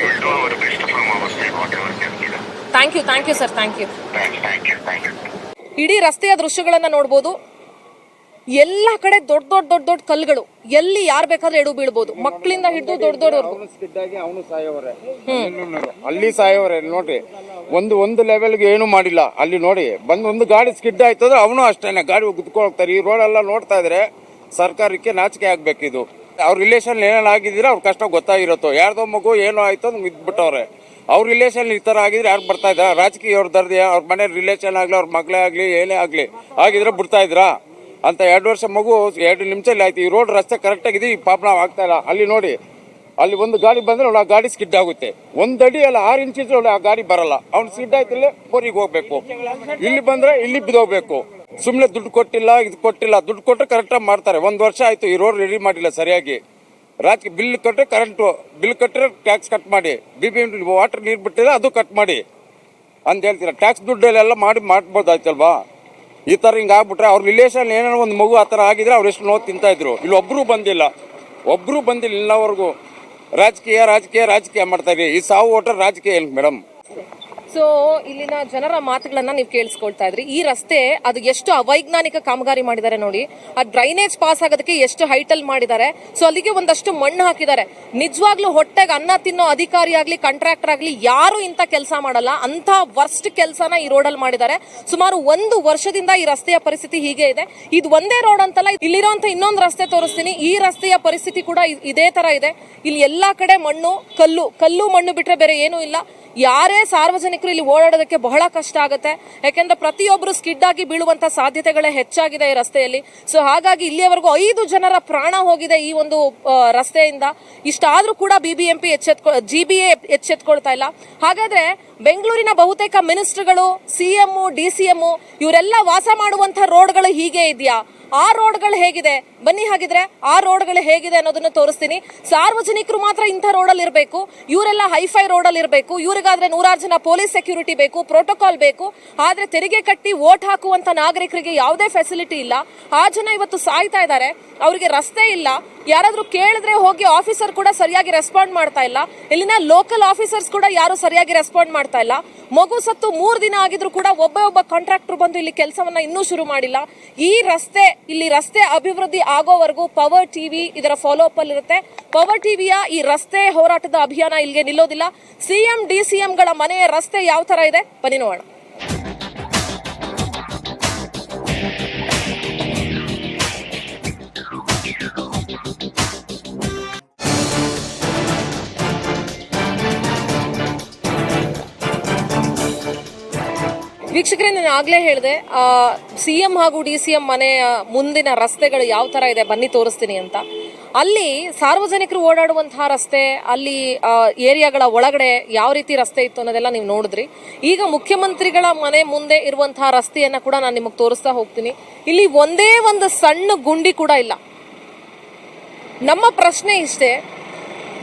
will do our best from our side whatever can be done. Thank you sir, thank you. Thank you. ಇಡೀ ರಸ್ತೆಯ ದೃಶ್ಯಗಳನ್ನ ನೋಡ್ಬೋದು. ಎಲ್ಲ ಕಡೆ ದೊಡ್ಡ ದೊಡ್ಡ ದೊಡ್ಡ ದೊಡ್ಡ ಕಲ್ಲುಗಳು, ಎಲ್ಲಿ ಯಾರು ಬೇಕಾದ್ರೆ ಎಡು ಬೀಳ್ಬೋದು, ಮಕ್ಕಳಿಂದ ಹಿಡಿದು ದೊಡ್ಡದವ್ರವರೆಗೂ. ಅಲ್ಲಿ ಸಾಯೋರೆ ನೋಡ್ರಿ, ಒಂದು ಲೆವೆಲ್ಗೆ ಏನು ಮಾಡಿಲ್ಲ. ಅಲ್ಲಿ ನೋಡಿ ಬಂದು ಒಂದು ಗಾಡಿ ಸ್ಕಿಡ್ ಆಯ್ತಂದ್ರೆ ಅವನು ಅಷ್ಟೇನೆ ಗಾಡಿ ಗುದ್ಕೊಳ್ತಾರೆ. ಈ ರೋಡ್ ಎಲ್ಲ ನೋಡ್ತಾ ಇದ್ರೆ ಸರ್ಕಾರಕ್ಕೆ ನಾಚಿಕೆ ಆಗ್ಬೇಕಿದು. ಅವ್ರ ರಿಲೇಷನ್ ಏನೇನಾಗಿದ್ರೆ ಅವ್ರ ಕಷ್ಟ ಗೊತ್ತಾಗಿರುತ್ತೋ. ಯಾರ್ದೋ ಮಗು ಏನೋ ಆಯ್ತು ಅಂತ ಇದ್ಬಿಟ್ಟವ್ರೆ. ಅವ್ರ ರಿಲೇಷನ್ ಈ ತರ ಆಗಿದ್ರೆ ಯಾರು ಬರ್ತಾ ಇದ್ದ? ರಾಜಕೀಯ ಅವ್ರ ದರ್ದಿ ಅವ್ರ ಮನೆ ರಿಲೇಷನ್ ಆಗ್ಲಿ, ಅವ್ರ ಮಗಳೇ ಆಗ್ಲಿ, ಏನೇ ಆಗ್ಲಿ ಆಗಿದ್ರೆ ಬಿಡ್ತಾ ಇದ್ರಾ ಅಂತ? 2 ವರ್ಷ ಮಗು 2 ನಿಮಿಷದಲ್ಲಿ ಆಯ್ತು. ಈ ರೋಡ್ ರಸ್ತೆ ಕರೆಕ್ಟ್ ಆಗಿದೆ, ಈ ಪಾಪ ನಾವು ಆಗ್ತಾ ಇಲ್ಲ. ಅಲ್ಲಿ ನೋಡಿ, ಅಲ್ಲಿ ಒಂದು ಗಾಡಿ ಬಂದ್ರೆ ಆ ಗಾಡಿ ಸ್ಕಿಡ್ ಆಗುತ್ತೆ. 1 ಅಡಿ ಅಲ್ಲ 6 ಇಂಚ್ ಇದ್ರೆ ಆ ಗಾಡಿ ಬರಲ್ಲ. ಅವ್ನು ಸ್ಕಿಡ್ ಆಯ್ತಿಲ್ಲ, ಬೋರಿಗೆ ಹೋಗ್ಬೇಕು. ಇಲ್ಲಿ ಬಂದ್ರೆ ಇಲ್ಲಿ ಬಿದ್ದೋಗ್ಬೇಕು. ಸುಮ್ಮನೆ ದುಡ್ಡು ಕೊಟ್ಟಿಲ್ಲ, ಇದು ಕೊಟ್ಟಿಲ್ಲ. ದುಡ್ಡು ಕೊಟ್ಟರೆ ಕರೆಕ್ಟಾಗಿ ಮಾಡ್ತಾರೆ. 1 ವರ್ಷ ಆಯ್ತು ಈ ರೋಡ್ ರೆಡಿ ಮಾಡಿಲ್ಲ ಸರಿಯಾಗಿ. ರಾಜಕೀಯ ಬಿಲ್ ಕೊಟ್ಟರೆ ಕರೆಂಟು ಬಿಲ್ ಕಟ್ಟರೆ ಟ್ಯಾಕ್ಸ್ ಕಟ್ ಮಾಡಿ, BBMP ವಾಟರ್ ನೀರು ಬಿಟ್ಟಿಲ್ಲ ಅದು ಕಟ್ ಮಾಡಿ ಅಂತ ಹೇಳ್ತೀರಾ. ಟ್ಯಾಕ್ಸ್ ದುಡ್ಡಲ್ಲೆಲ್ಲ ಮಾಡ್ಬೋದಾಯ್ತಲ್ವಾ? ಈ ಥರ ಹಿಂಗೆ ಆಗ್ಬಿಟ್ರೆ ಅವ್ರ ರಿಲೇಷನ್ ಏನಾರ ಒಂದು ಮಗು ಆ ಥರ ಆಗಿದ್ರೆ ಅವ್ರು ಎಷ್ಟು ನೋವು ತಿಂತಾ ಇದ್ರು. ಇಲ್ಲಿ ಒಬ್ಬರು ಬಂದಿಲ್ಲ ಇನ್ನವರೆಗೂ. ರಾಜಕೀಯ ಮಾಡ್ತಾ ಇರಿ. ಈ ಸಾವು ಓಟರ್ ರಾಜಕೀಯ ಏನು ಮೇಡಮ್? ಸೊ ಇಲ್ಲಿನ ಜನರ ಮಾತುಗಳನ್ನ ನೀವು ಕೇಳಿಸ್ಕೊಳ್ತಾ ಇದ್ರಿ. ಈ ರಸ್ತೆ ಅದು ಎಷ್ಟು ಅವೈಜ್ಞಾನಿಕ ಕಾಮಗಾರಿ ಮಾಡಿದ್ದಾರೆ ನೋಡಿ. ಆ ಡ್ರೈನೇಜ್ ಪಾಸ್ ಆಗೋದಕ್ಕೆ ಎಷ್ಟು ಹೈಟಲ್ ಮಾಡಿದ್ದಾರೆ. ಸೊ ಅಲ್ಲಿಗೆ ಒಂದಷ್ಟು ಮಣ್ಣು ಹಾಕಿದ್ದಾರೆ. ನಿಜವಾಗ್ಲೂ ಹೊಟ್ಟೆಗೆ ಅನ್ನ ತಿನ್ನೋ ಅಧಿಕಾರಿ ಆಗ್ಲಿ, ಕಾಂಟ್ರಾಕ್ಟರ್ ಆಗ್ಲಿ, ಯಾರು ಇಂಥ ಕೆಲಸ ಮಾಡಲ್ಲ. ಅಂತ ವರ್ಸ್ಟ್ ಕೆಲಸನ ಈ ರೋಡಲ್ಲಿ ಮಾಡಿದ್ದಾರೆ. ಸುಮಾರು 1 ವರ್ಷದಿಂದ ಈ ರಸ್ತೆಯ ಪರಿಸ್ಥಿತಿ ಹೀಗೆ ಇದೆ. ಇದು ಒಂದೇ ರೋಡ್ ಅಂತಲ್ಲ, ಇಲ್ಲಿರೋಂಥ ಇನ್ನೊಂದು ರಸ್ತೆ ತೋರಿಸ್ತೀನಿ. ಈ ರಸ್ತೆಯ ಪರಿಸ್ಥಿತಿ ಕೂಡ ಇದೇ ತರ ಇದೆ. ಇಲ್ಲಿ ಎಲ್ಲಾ ಕಡೆ ಮಣ್ಣು, ಕಲ್ಲು ಮಣ್ಣು ಬಿಟ್ರೆ ಬೇರೆ ಏನೂ ಇಲ್ಲ. ಯಾರೇ ಸಾರ್ವಜನಿಕರು ಇಲ್ಲಿ ಓಡಾಡೋದಕ್ಕೆ ಬಹಳ ಕಷ್ಟ ಆಗುತ್ತೆ. ಯಾಕೆಂದ್ರೆ ಪ್ರತಿಯೊಬ್ಬರು ಸ್ಕಿಡ್ ಆಗಿ ಬೀಳುವಂತ ಸಾಧ್ಯತೆಗಳೇ ಹೆಚ್ಚಾಗಿದೆ ಈ ರಸ್ತೆಯಲ್ಲಿ. ಸೊ ಹಾಗಾಗಿ ಇಲ್ಲಿಯವರೆಗೂ 5 ಜನರ ಪ್ರಾಣ ಹೋಗಿದೆ ಈ ಒಂದು ರಸ್ತೆಯಿಂದ. ಇಷ್ಟಾದ್ರೂ ಕೂಡ BBMP GBA ಎಚ್ಚೆತ್ಕೊಳ್ತಾ ಇಲ್ಲ. ಹಾಗಾದ್ರೆ ಬೆಂಗಳೂರಿನ ಬಹುತೇಕ ಮಿನಿಸ್ಟರ್ಗಳು, CM, DCM ಇವರೆಲ್ಲ ವಾಸ ಮಾಡುವಂತ ರೋಡ್ಗಳು ಹೀಗೆ ಇದೆಯಾ? ಆ ರೋಡ್ಗಳು ಹೇಗಿದೆ? ಬನ್ನಿ ಹಾಗಿದ್ರೆ ಆ ರೋಡ್ಗಳು ಹೇಗಿದೆ ಅನ್ನೋದನ್ನ ತೋರಿಸ್ತೀನಿ. ಸಾರ್ವಜನಿಕರು ಮಾತ್ರ ಇಂಥ ರೋಡಲ್ಲಿ ಇರಬೇಕು, ಇವರೆಲ್ಲ ಹೈಫೈ ರೋಡಲ್ಲಿ ಇರಬೇಕು. ಇವ್ರಿಗಾದ್ರೆ 100 ಜನ ಪೊಲೀಸ್ ಸೆಕ್ಯೂರಿಟಿ ಬೇಕು, ಪ್ರೋಟೋಕಾಲ್ ಬೇಕು. ಆದ್ರೆ ತೆರಿಗೆ ಕಟ್ಟಿ ವೋಟ್ ಹಾಕುವಂತ ನಾಗರಿಕರಿಗೆ ಯಾವುದೇ ಫೆಸಿಲಿಟಿ ಇಲ್ಲ. ಆ ಜನ ಇವತ್ತು ಸಾಯ್ತಾ ಇದ್ದಾರೆ. ಅವರಿಗೆ ರಸ್ತೆ ಇಲ್ಲ. ಯಾರಾದ್ರೂ ಕೇಳಿದ್ರೆ ಹೋಗಿ ಆಫೀಸರ್ ಕೂಡ ಸರಿಯಾಗಿ ರೆಸ್ಪಾಂಡ್ ಮಾಡ್ತಾ ಇಲ್ಲ. ಇಲ್ಲಿನ ಲೋಕಲ್ ಆಫೀಸರ್ಸ್ ಕೂಡ ಯಾರು ಸರಿಯಾಗಿ ರೆಸ್ಪಾಂಡ್ ಮಾಡ್ತಾ ಇಲ್ಲ. ಮಗು ಸತ್ತು 3 ದಿನ ಆಗಿದ್ರು ಕೂಡ ಒಬ್ಬ ಕಾಂಟ್ರಾಕ್ಟರ್ ಬಂದು ಇಲ್ಲಿ ಕೆಲಸವನ್ನ ಇನ್ನೂ ಶುರು ಮಾಡಿಲ್ಲ. ಇಲ್ಲಿ ರಸ್ತೆ ಅಭಿವೃದ್ಧಿ ಆಗೋವರೆಗೂ ಪವರ್ ಟಿವಿ ಇದರ ಫಾಲೋ ಅಪ್ ಅಲ್ಲಿ ಇರುತ್ತೆ. ಪವರ್ ಟಿವಿಯ ಈ ರಸ್ತೆ ಹೋರಾಟದ ಅಭಿಯಾನ ಇಲ್ಲಿಗೆ ನಿಲ್ಲೋದಿಲ್ಲ. CM DCM ಗಳ ಮನೆಯ ರಸ್ತೆ ಯಾವ ತರ ಇದೆ ಬನ್ನಿ ನೋಡೋಣ. ವೀಕ್ಷಕರೇ, ನಾನು ಆಗ್ಲೇ ಹೇಳಿದೆ CM ಹಾಗೂ DCM ಮನೆಯ ಮುಂದಿನ ರಸ್ತೆಗಳು ಯಾವ ತರ ಇದೆ ಬನ್ನಿ ತೋರಿಸ್ತೀನಿ ಅಂತ. ಅಲ್ಲಿ ಸಾರ್ವಜನಿಕರು ಓಡಾಡುವಂತಹ ರಸ್ತೆ, ಅಲ್ಲಿ ಏರಿಯಾಗಳ ಒಳಗಡೆ ಯಾವ ರೀತಿ ರಸ್ತೆ ಇತ್ತು ಅನ್ನೋದೆಲ್ಲ ನೀವು ನೋಡಿದ್ರಿ. ಈಗ ಮುಖ್ಯಮಂತ್ರಿಗಳ ಮನೆ ಮುಂದೆ ಇರುವಂತಹ ರಸ್ತೆಯನ್ನ ಕೂಡ ನಾನು ನಿಮಗೆ ತೋರಿಸ್ತಾ ಹೋಗ್ತೀನಿ. ಇಲ್ಲಿ ಒಂದೇ ಒಂದು ಸಣ್ಣ ಗುಂಡಿ ಕೂಡ ಇಲ್ಲ. ನಮ್ಮ ಪ್ರಶ್ನೆ ಇಷ್ಟೇ,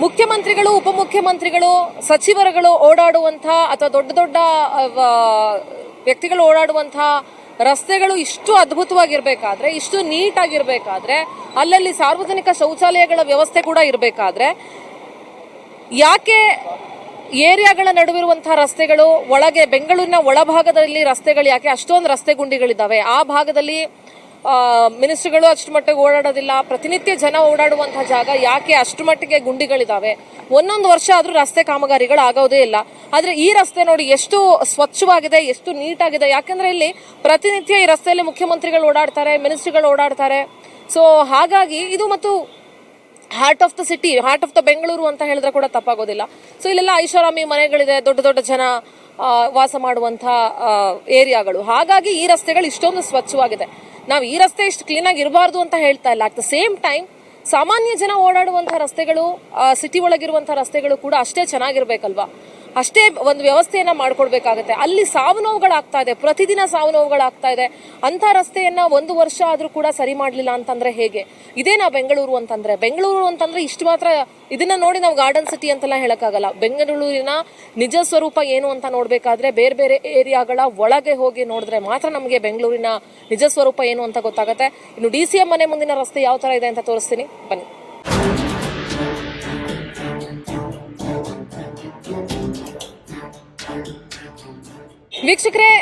ಮುಖ್ಯಮಂತ್ರಿಗಳು, ಉಪಮುಖ್ಯಮಂತ್ರಿಗಳು, ಸಚಿವರುಗಳು ಓಡಾಡುವಂತಹ ಅಥವಾ ದೊಡ್ಡ ದೊಡ್ಡ ವ್ಯಕ್ತಿಗಳು ಓಡಾಡುವಂತಹ ರಸ್ತೆಗಳು ಇಷ್ಟು ಅದ್ಭುತವಾಗಿರ್ಬೇಕಾದ್ರೆ, ಇಷ್ಟು ನೀಟಾಗಿರ್ಬೇಕಾದ್ರೆ, ಅಲ್ಲಲ್ಲಿ ಸಾರ್ವಜನಿಕ ಶೌಚಾಲಯಗಳ ವ್ಯವಸ್ಥೆ ಕೂಡ ಇರಬೇಕಾದ್ರೆ, ಯಾಕೆ ಏರಿಯಾಗಳ ನಡುವಿರುವಂತಹ ರಸ್ತೆಗಳು, ಒಳಗೆ ಬೆಂಗಳೂರಿನ ಒಳಭಾಗದಲ್ಲಿ ರಸ್ತೆಗಳು ಯಾಕೆ ಅಷ್ಟೊಂದು ರಸ್ತೆ ಗುಂಡಿಗಳಿದ್ದಾವೆ? ಆ ಭಾಗದಲ್ಲಿ ಮಿನಿಸ್ಟ್ರಿಗಳು ಅಷ್ಟು ಮಟ್ಟಿಗೆ ಓಡಾಡೋದಿಲ್ಲ, ಪ್ರತಿನಿತ್ಯ ಜನ ಓಡಾಡುವಂತಹ ಜಾಗ ಯಾಕೆ ಅಷ್ಟು ಮಟ್ಟಿಗೆ ಗುಂಡಿಗಳಿದ್ದಾವೆ? ಒಂದೊಂದು ವರ್ಷ ಆದರೂ ರಸ್ತೆ ಕಾಮಗಾರಿಗಳು ಆಗೋದೇ ಇಲ್ಲ. ಆದರೆ ಈ ರಸ್ತೆ ನೋಡಿ ಎಷ್ಟು ಸ್ವಚ್ಛವಾಗಿದೆ, ಎಷ್ಟು ನೀಟಾಗಿದೆ. ಯಾಕೆಂದ್ರೆ ಇಲ್ಲಿ ಪ್ರತಿನಿತ್ಯ ಈ ರಸ್ತೆಯಲ್ಲಿ ಮುಖ್ಯಮಂತ್ರಿಗಳು ಓಡಾಡ್ತಾರೆ, ಮಿನಿಸ್ಟ್ರಿಗಳು ಓಡಾಡ್ತಾರೆ. ಸೊ ಹಾಗಾಗಿ ಇದು ಮತ್ತು heart of the city, heart of the Bengaluru ಅಂತ ಹೇಳಿದ್ರೆ ಕೂಡ ತಪ್ಪಾಗೋದಿಲ್ಲ. ಸೊ ಇಲ್ಲೆಲ್ಲ ಐಷಾರಾಮಿ ಮನೆಗಳಿದೆ, ದೊಡ್ಡ ದೊಡ್ಡ ಜನ ವಾಸ ಮಾಡುವಂಥ ಏರಿಯಾಗಳು. ಹಾಗಾಗಿ ಈ ರಸ್ತೆಗಳು ಇಷ್ಟೊಂದು ಸ್ವಚ್ಛವಾಗಿದೆ. ನಾವು ಈ ರಸ್ತೆ ಇಷ್ಟು ಕ್ಲೀನಾಗಿ ಇರಬಾರ್ದು ಅಂತ ಹೇಳ್ತಾ ಇಲ್ಲ. ಅಟ್ ದ ಸೇಮ್ ಟೈಮ್ ಸಾಮಾನ್ಯ ಜನ ಓಡಾಡುವಂಥ ರಸ್ತೆಗಳು, ಸಿಟಿ ಒಳಗಿರುವಂಥ ರಸ್ತೆಗಳು ಕೂಡ ಅಷ್ಟೇ ಚೆನ್ನಾಗಿರ್ಬೇಕಲ್ವಾ? ಅಷ್ಟೇ ಒಂದು ವ್ಯವಸ್ಥೆಯನ್ನ ಮಾಡ್ಕೊಡ್ಬೇಕಾಗತ್ತೆ. ಅಲ್ಲಿ ಸಾವು ನೋವುಗಳಾಗ್ತಾ ಇದೆ, ಪ್ರತಿದಿನ ಸಾವು ನೋವುಗಳಾಗ್ತಾ ಇದೆ. ಅಂಥ ರಸ್ತೆಯನ್ನ ಒಂದು ವರ್ಷ ಆದರೂ ಕೂಡ ಸರಿ ಮಾಡಲಿಲ್ಲ ಅಂತಂದ್ರೆ ಹೇಗೆ? ಇದೇನಾ ಬೆಂಗಳೂರು ಅಂತಂದ್ರೆ? ಬೆಂಗಳೂರು ಅಂತಂದ್ರೆ ಇಷ್ಟು ಮಾತ್ರ. ಇದನ್ನ ನೋಡಿ ನಾವು ಗಾರ್ಡನ್ ಸಿಟಿ ಅಂತೆಲ್ಲ ಹೇಳಕ್ಕಾಗಲ್ಲ. ಬೆಂಗಳೂರಿನ ನಿಜ ಸ್ವರೂಪ ಏನು ಅಂತ ನೋಡ್ಬೇಕಾದ್ರೆ ಬೇರೆ ಬೇರೆ ಏರಿಯಾಗಳ ಒಳಗೆ ಹೋಗಿ ನೋಡಿದ್ರೆ ಮಾತ್ರ ನಮಗೆ ಬೆಂಗಳೂರಿನ ನಿಜ ಸ್ವರೂಪ ಏನು ಅಂತ ಗೊತ್ತಾಗುತ್ತೆ. ಇನ್ನು DCM ಮನೆ ಮುಂದಿನ ರಸ್ತೆ ಯಾವ ತರ ಇದೆ ಅಂತ ತೋರಿಸ್ತೀನಿ, ಬನ್ನಿ. ವೀಕ್ಷಕರೇ,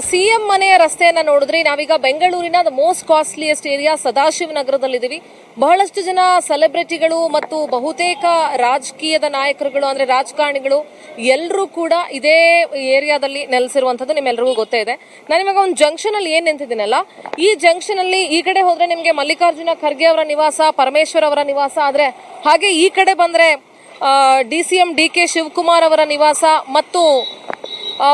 CM ಮನೆಯ ರಸ್ತೆಯನ್ನ ನೋಡಿದ್ರಿ. ನಾವೀಗ ಬೆಂಗಳೂರಿನ ದ ಮೋಸ್ಟ್ ಕಾಸ್ಟ್ಲಿಯೆಸ್ಟ್ ಏರಿಯಾ ಸದಾಶಿವನಗರದಲ್ಲಿದ್ದೀವಿ. ಬಹಳಷ್ಟು ಜನ ಸೆಲೆಬ್ರಿಟಿಗಳು ಮತ್ತು ಬಹುತೇಕ ರಾಜಕೀಯದ ನಾಯಕರುಗಳು, ಅಂದ್ರೆ ರಾಜಕಾರಣಿಗಳು ಎಲ್ಲರೂ ಕೂಡ ಇದೇ ಏರಿಯಾದಲ್ಲಿ ನೆಲೆಸಿರುವಂಥದ್ದು ನಿಮ್ಮೆಲ್ಲರಿಗೂ ಗೊತ್ತೇ ಇದೆ. ನಾನು ಇವಾಗ ಒಂದು ಜಂಕ್ಷನ್ ಅಲ್ಲಿ ಏನ್ ನಿಂತಿದ್ದೀನಲ್ಲ, ಈ ಜಂಕ್ಷನ್ ಅಲ್ಲಿ ಈ ಕಡೆ ಹೋದ್ರೆ ನಿಮಗೆ ಮಲ್ಲಿಕಾರ್ಜುನ ಖರ್ಗೆ ಅವರ ನಿವಾಸ, ಪರಮೇಶ್ವರ್ ಅವರ ನಿವಾಸ, ಆದ್ರೆ ಹಾಗೆ ಈ ಕಡೆ ಬಂದ್ರೆ DCM DK ಶಿವಕುಮಾರ್ ಅವರ ನಿವಾಸ ಮತ್ತು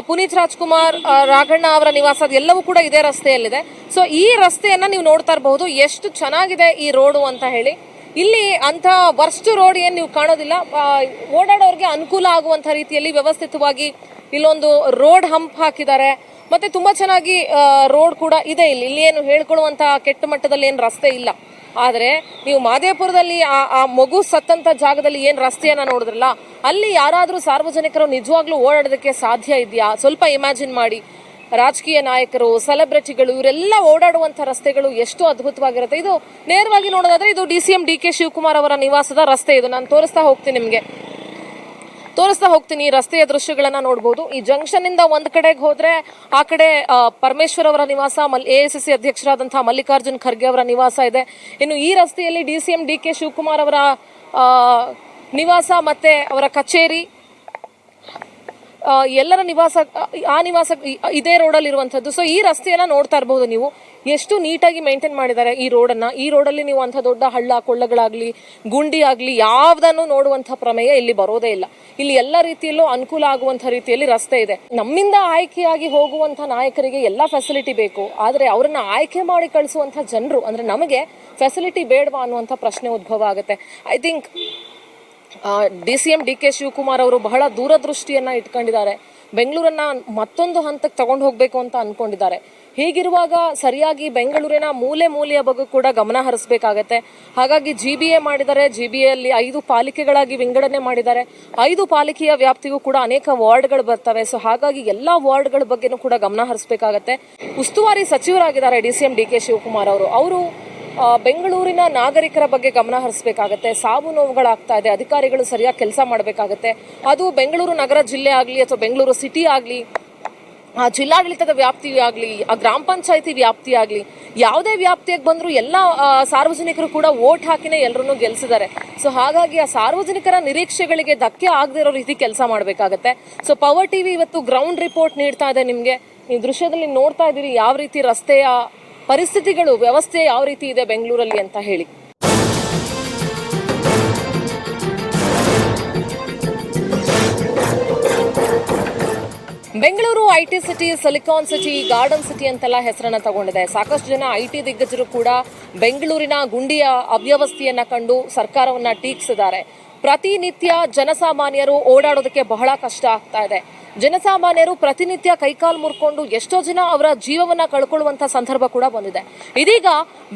ಪುನೀತ್ ರಾಜ್ಕುಮಾರ್, ರಾಘಣ್ಣ ಅವರ ನಿವಾಸ, ಅದೆಲ್ಲವೂ ಕೂಡ ಇದೇ ರಸ್ತೆಯಲ್ಲಿದೆ. ಸೊ ಈ ರಸ್ತೆಯನ್ನ ನೀವು ನೋಡ್ತಾ ಇರಬಹುದು, ಎಷ್ಟು ಚೆನ್ನಾಗಿದೆ ಈ ರೋಡು ಅಂತ ಹೇಳಿ. ಇಲ್ಲಿ ಅಂತ ವರ್ಸ್ಟ್ ರೋಡ್ ಏನು ನೀವು ಕಾಣೋದಿಲ್ಲ. ಓಡಾಡೋರಿಗೆ ಅನುಕೂಲ ಆಗುವಂಥ ರೀತಿಯಲ್ಲಿ ವ್ಯವಸ್ಥಿತವಾಗಿ ಇಲ್ಲೊಂದು ರೋಡ್ ಹಂಪ್ ಹಾಕಿದ್ದಾರೆ. ಮತ್ತೆ ತುಂಬಾ ಚೆನ್ನಾಗಿ ರೋಡ್ ಕೂಡ ಇದೆ. ಇಲ್ಲಿ ಏನು ಹೇಳ್ಕೊಳ್ಳುವಂಥ ಕೆಟ್ಟ ಮಟ್ಟದಲ್ಲಿ ಏನು ರಸ್ತೆ ಇಲ್ಲ. ಆದರೆ ನೀವು ಮಾದೇಪುರದಲ್ಲಿ ಆ ಮಗು ಸತ್ತಂತ ಜಾಗದಲ್ಲಿ ಏನು ರಸ್ತೆಯನ್ನ ನೋಡಿದ್ರಲ್ಲ, ಅಲ್ಲಿ ಯಾರಾದರೂ ಸಾರ್ವಜನಿಕರು ನಿಜವಾಗ್ಲೂ ಓಡಾಡೋದಕ್ಕೆ ಸಾಧ್ಯ ಇದೆಯಾ? ಸ್ವಲ್ಪ ಇಮ್ಯಾಜಿನ್ ಮಾಡಿ. ರಾಜಕೀಯ ನಾಯಕರು, ಸೆಲೆಬ್ರಿಟಿಗಳು ಇವರೆಲ್ಲ ಓಡಾಡುವಂಥ ರಸ್ತೆಗಳು ಎಷ್ಟು ಅದ್ಭುತವಾಗಿರುತ್ತೆ. ಇದು ನೇರವಾಗಿ ನೋಡೋದಾದ್ರೆ ಇದು DCM DK ಶಿವಕುಮಾರ್ ಅವರ ನಿವಾಸದ ರಸ್ತೆ. ಇದು ನಾನು ತೋರಿಸ್ತಾ ಹೋಗ್ತೀನಿ. ಈ ರಸ್ತೆಯ ದೃಶ್ಯಗಳನ್ನ ನೋಡಬಹುದು. ಈ ಜಂಕ್ಷನ್ ಇಂದ ಒಂದ್ ಕಡೆಗೆ ಹೋದ್ರೆ ಆ ಕಡೆ ಪರಮೇಶ್ವರ್ ಅವರ ನಿವಾಸ, AICC ಅಧ್ಯಕ್ಷರಾದಂತಹ ಮಲ್ಲಿಕಾರ್ಜುನ್ ಖರ್ಗೆ ಅವರ ನಿವಾಸ ಇದೆ. ಇನ್ನು ಈ ರಸ್ತೆಯಲ್ಲಿ DCM DK ಶಿವಕುಮಾರ್ ಅವರ ನಿವಾಸ ಮತ್ತೆ ಅವರ ಕಚೇರಿ, ಎಲ್ಲರ ನಿವಾಸ, ಆ ನಿವಾಸ ಇದೇ ರೋಡಲ್ಲಿ ಇರುವಂಥದ್ದು. ಸೊ ಈ ರಸ್ತೆಯನ್ನ ನೋಡ್ತಾ ಇರಬಹುದು ನೀವು, ಎಷ್ಟು ನೀಟಾಗಿ ಮೇಂಟೈನ್ ಮಾಡಿದ್ದಾರೆ ಈ ರೋಡನ್ನ. ಈ ರೋಡಲ್ಲಿ ನೀವು ಅಂಥ ದೊಡ್ಡ ಹಳ್ಳ ಕೊಳ್ಳಗಳಾಗ್ಲಿ, ಗುಂಡಿ ಆಗಲಿ ಯಾವುದನ್ನು ನೋಡುವಂಥ ಪ್ರಮೇಯ ಇಲ್ಲಿ ಬರೋದೇ ಇಲ್ಲ. ಇಲ್ಲಿ ಎಲ್ಲ ರೀತಿಯಲ್ಲೂ ಅನುಕೂಲ ಆಗುವಂಥ ರೀತಿಯಲ್ಲಿ ರಸ್ತೆ ಇದೆ. ನಮ್ಮಿಂದ ಆಯ್ಕೆಯಾಗಿ ಹೋಗುವಂಥ ನಾಯಕರಿಗೆ ಎಲ್ಲ ಫೆಸಿಲಿಟಿ ಬೇಕು, ಆದರೆ ಅವರನ್ನ ಆಯ್ಕೆ ಮಾಡಿ ಕಳಿಸುವಂಥ ಜನರು, ಅಂದ್ರೆ ನಮಗೆ ಫೆಸಿಲಿಟಿ ಬೇಡವಾ ಅನ್ನುವಂಥ ಪ್ರಶ್ನೆ ಉದ್ಭವ ಆಗುತ್ತೆ. I think DCM DK Shivakumar ಅವರು ಬಹಳ ದೂರದೃಷ್ಟಿಯನ್ನ ಇಟ್ಕೊಂಡಿದ್ದಾರೆ. ಬೆಂಗಳೂರನ್ನ ಮತ್ತೊಂದು ಹಂತಕ್ಕೆ ತಗೊಂಡು ಹೋಗ್ಬೇಕು ಅಂತ ಅನ್ಕೊಂಡಿದ್ದಾರೆ. ಹೀಗಿರುವಾಗ ಸರಿಯಾಗಿ ಬೆಂಗಳೂರಿನ ಮೂಲೆಯ ಬಗ್ಗೆ ಕೂಡ ಗಮನ ಹರಿಸಬೇಕಾಗತ್ತೆ. ಹಾಗಾಗಿ GBA ಮಾಡಿದ್ದಾರೆ. GBAಯಲ್ಲಿ 5 ಪಾಲಿಕೆಗಳಾಗಿ ವಿಂಗಡಣೆ ಮಾಡಿದ್ದಾರೆ. 5 ಪಾಲಿಕೆಯ ವ್ಯಾಪ್ತಿಗೂ ಕೂಡ ಅನೇಕ ವಾರ್ಡ್ಗಳು ಬರ್ತವೆ. ಸೊ ಹಾಗಾಗಿ ಎಲ್ಲಾ ವಾರ್ಡ್ಗಳ ಬಗ್ಗೆನೂ ಕೂಡ ಗಮನ ಹರಿಸಬೇಕಾಗತ್ತೆ. ಉಸ್ತುವಾರಿ ಸಚಿವರಾಗಿದ್ದಾರೆ DCM DK ಶಿವಕುಮಾರ್ ಅವರು ಬೆಂಗಳೂರಿನ ನಾಗರಿಕರ ಬಗ್ಗೆ ಗಮನ ಹರಿಸಬೇಕಾಗತ್ತೆ. ಸಾವು ನೋವುಗಳಾಗ್ತಾ ಇದೆ, ಅಧಿಕಾರಿಗಳು ಸರಿಯಾಗಿ ಕೆಲಸ ಮಾಡಬೇಕಾಗತ್ತೆ. ಅದು ಬೆಂಗಳೂರು ನಗರ ಜಿಲ್ಲೆ ಆಗಲಿ ಅಥವಾ ಬೆಂಗಳೂರು ಸಿಟಿ ಆಗಲಿ, ಆ ಜಿಲ್ಲಾಡಳಿತದ ವ್ಯಾಪ್ತಿ ಆಗಲಿ, ಆ ಗ್ರಾಮ ಪಂಚಾಯತಿ ವ್ಯಾಪ್ತಿ ಆಗಲಿ, ಯಾವುದೇ ವ್ಯಾಪ್ತಿಯಾಗಿ ಬಂದರೂ ಎಲ್ಲ ಸಾರ್ವಜನಿಕರು ಕೂಡ ವೋಟ್ ಹಾಕಿನೇ ಎಲ್ಲರನ್ನೂ ಗೆಲ್ಲಿಸಿದ್ದಾರೆ. ಸೊ ಹಾಗಾಗಿ ಆ ಸಾರ್ವಜನಿಕರ ನಿರೀಕ್ಷೆಗಳಿಗೆ ಧಕ್ಕೆ ಆಗದೆ ಇರೋ ರೀತಿ ಕೆಲಸ ಮಾಡಬೇಕಾಗತ್ತೆ. ಸೊ ಪವರ್ TV ಇವತ್ತು ಗ್ರೌಂಡ್ ರಿಪೋರ್ಟ್ ನೀಡ್ತಾ ಇದೆ ನಿಮಗೆ. ಈ ದೃಶ್ಯದಲ್ಲಿ ನೋಡ್ತಾ ಇದ್ದೀರಿ ಯಾವ ರೀತಿ ರಸ್ತೆಯ ಪರಿಸ್ಥಿತಿಗಳು, ವ್ಯವಸ್ಥೆ ಯಾವ ರೀತಿ ಇದೆ ಬೆಂಗಳೂರಲ್ಲಿ ಅಂತ ಹೇಳಿ. Bengaluru IT city, silicon city, garden city ಅಂತೆಲ್ಲ ಹೆಸರನ್ನ ತಗೊಂಡಿದೆ. ಸಾಕಷ್ಟು ಜನ ಐಟಿ ದಿಗ್ಗಜರು ಕೂಡ ಬೆಂಗಳೂರಿನ ಗುಂಡಿಯ ಅವ್ಯವಸ್ಥೆಯನ್ನ ಕಂಡು ಸರ್ಕಾರವನ್ನ ಟೀಕಿಸಿದ್ದಾರೆ. ಪ್ರತಿನಿತ್ಯ ಜನಸಾಮಾನ್ಯರು ಓಡಾಡೋದಕ್ಕೆ ಬಹಳ ಕಷ್ಟ ಆಗ್ತಾ ಇದೆ. ಜನಸಾಮಾನ್ಯರು ಪ್ರತಿನಿತ್ಯ ಕೈಕಾಲು ಮುರ್ಕೊಂಡು ಎಷ್ಟೋ ಜನ ಅವರ ಜೀವವನ್ನ ಕಳ್ಕೊಳ್ಳುವಂತ ಸಂದರ್ಭ ಕೂಡ ಬಂದಿದೆ. ಇದೀಗ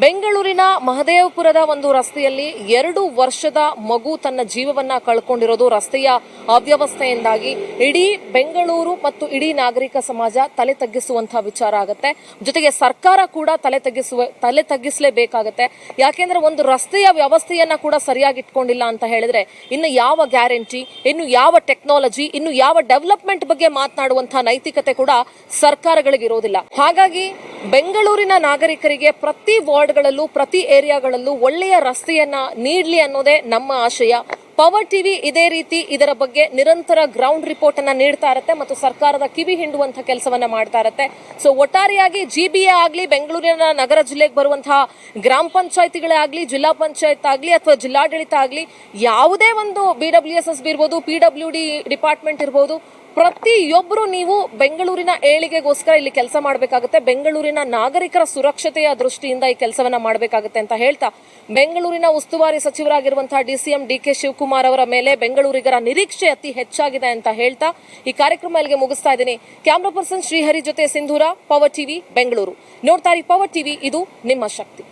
ಬೆಂಗಳೂರಿನ ಮಹದೇವಪುರದ ಒಂದು ರಸ್ತೆಯಲ್ಲಿ 2 ವರ್ಷದ ಮಗು ತನ್ನ ಜೀವವನ್ನ ಕಳ್ಕೊಂಡಿರೋದು ರಸ್ತೆಯ ಅವ್ಯವಸ್ಥೆಯಿಂದಾಗಿ ಇಡೀ ಬೆಂಗಳೂರು ಮತ್ತು ಇಡೀ ನಾಗರಿಕ ಸಮಾಜ ತಲೆ ತಗ್ಗಿಸುವಂತಹ ವಿಚಾರ ಆಗುತ್ತೆ. ಜೊತೆಗೆ ಸರ್ಕಾರ ಕೂಡ ತಲೆ ತಗ್ಗಿಸಲೇಬೇಕಾಗತ್ತೆ. ಯಾಕೆಂದ್ರೆ ಒಂದು ರಸ್ತೆಯ ವ್ಯವಸ್ಥೆಯನ್ನ ಕೂಡ ಸರಿಯಾಗಿ ಇಟ್ಕೊಂಡಿಲ್ಲ ಅಂತ ಹೇಳಿದ್ರೆ ಇನ್ನು ಯಾವ ಗ್ಯಾರಂಟಿ, ಇನ್ನು ಯಾವ ಟೆಕ್ನಾಲಜಿ, ಇನ್ನು ಯಾವ ಡೆವಲಪ್ಮೆಂಟ್ ಬಗ್ಗೆ ಮಾತನಾಡುವಂತಹ ನೈತಿಕತೆ ಕೂಡ ಸರ್ಕಾರಗಳಿಗೆ ಇರೋದಿಲ್ಲ. ಹಾಗಾಗಿ ಬೆಂಗಳೂರಿನ ನಾಗರಿಕರಿಗೆ ಪ್ರತಿ ವಾರ್ಡ್ಗಳಲ್ಲೂ ಪ್ರತಿ ಏರಿಯಾಗಳಲ್ಲೂ ಒಳ್ಳೆಯ ರಸ್ತೆಯನ್ನ ನೀಡಲಿ ಅನ್ನೋದೇ ನಮ್ಮ ಆಶಯ. ಪವರ್ ಟಿವಿ ಇದೇ ರೀತಿ ಇದರ ಬಗ್ಗೆ ನಿರಂತರ ಗ್ರೌಂಡ್ ರಿಪೋರ್ಟ್ ಅನ್ನ ನೀಡ್ತಾ ಇರುತ್ತೆ ಮತ್ತು ಸರ್ಕಾರದ ಕಿವಿ ಹಿಂಡುವಂತಹ ಕೆಲಸವನ್ನ ಮಾಡ್ತಾ ಇರುತ್ತೆ. ಸೊ ಒಟ್ಟಾರೆಯಾಗಿ GBA ಆಗ್ಲಿ, ಬೆಂಗಳೂರಿನ ನಗರ ಜಿಲ್ಲೆಗೆ ಬರುವಂತಹ ಗ್ರಾಮ ಪಂಚಾಯತಿಗಳೇ ಆಗ್ಲಿ, ಜಿಲ್ಲಾ ಪಂಚಾಯತ್ ಆಗ್ಲಿ ಅಥವಾ ಜಿಲ್ಲಾಡಳಿತ ಆಗ್ಲಿ, ಯಾವುದೇ ಒಂದು BWSSB ಇರ್ಬೋದು, PWD ಡಿಪಾರ್ಟ್ಮೆಂಟ್ ಇರ್ಬೋದು, ಪ್ರತಿಯೊಬ್ಬರು ನೀವು ಬೆಂಗಳೂರಿನ ಏಳಿಗೆಗೋಸ್ಕರ ಇಲ್ಲಿ ಕೆಲಸ ಮಾಡಬೇಕಾಗುತ್ತೆ. ಬೆಂಗಳೂರಿನ ನಾಗರಿಕರ ಸುರಕ್ಷತೆಯ ದೃಷ್ಟಿಯಿಂದ ಈ ಕೆಲಸವನ್ನ ಮಾಡಬೇಕಾಗುತ್ತೆ ಅಂತ ಹೇಳ್ತಾ, ಬೆಂಗಳೂರಿನ ಉಸ್ತುವಾರಿ ಸಚಿವರಾಗಿರುವಂತಹ DCM DK ಶಿವಕುಮಾರ್ ಅವರ ಮೇಲೆ ಬೆಂಗಳೂರಿಗರ ನಿರೀಕ್ಷೆ ಅತಿ ಹೆಚ್ಚಾಗಿದೆ ಅಂತ ಹೇಳ್ತಾ ಈ ಕಾರ್ಯಕ್ರಮ ಇಲ್ಲಿಗೆ ಮುಗಿಸ್ತಾ ಇದ್ದೀನಿ. ಕ್ಯಾಮ್ರಾ ಪರ್ಸನ್ ಶ್ರೀಹರಿ ಜೊತೆ ಸಿಂಧೂರ, ಪವರ್ ಟಿವಿ ಬೆಂಗಳೂರು. ನೋಡ್ತಾ ಇರಿ ಪವರ್ ಟಿವಿ, ಇದು ನಿಮ್ಮ ಶಕ್ತಿ.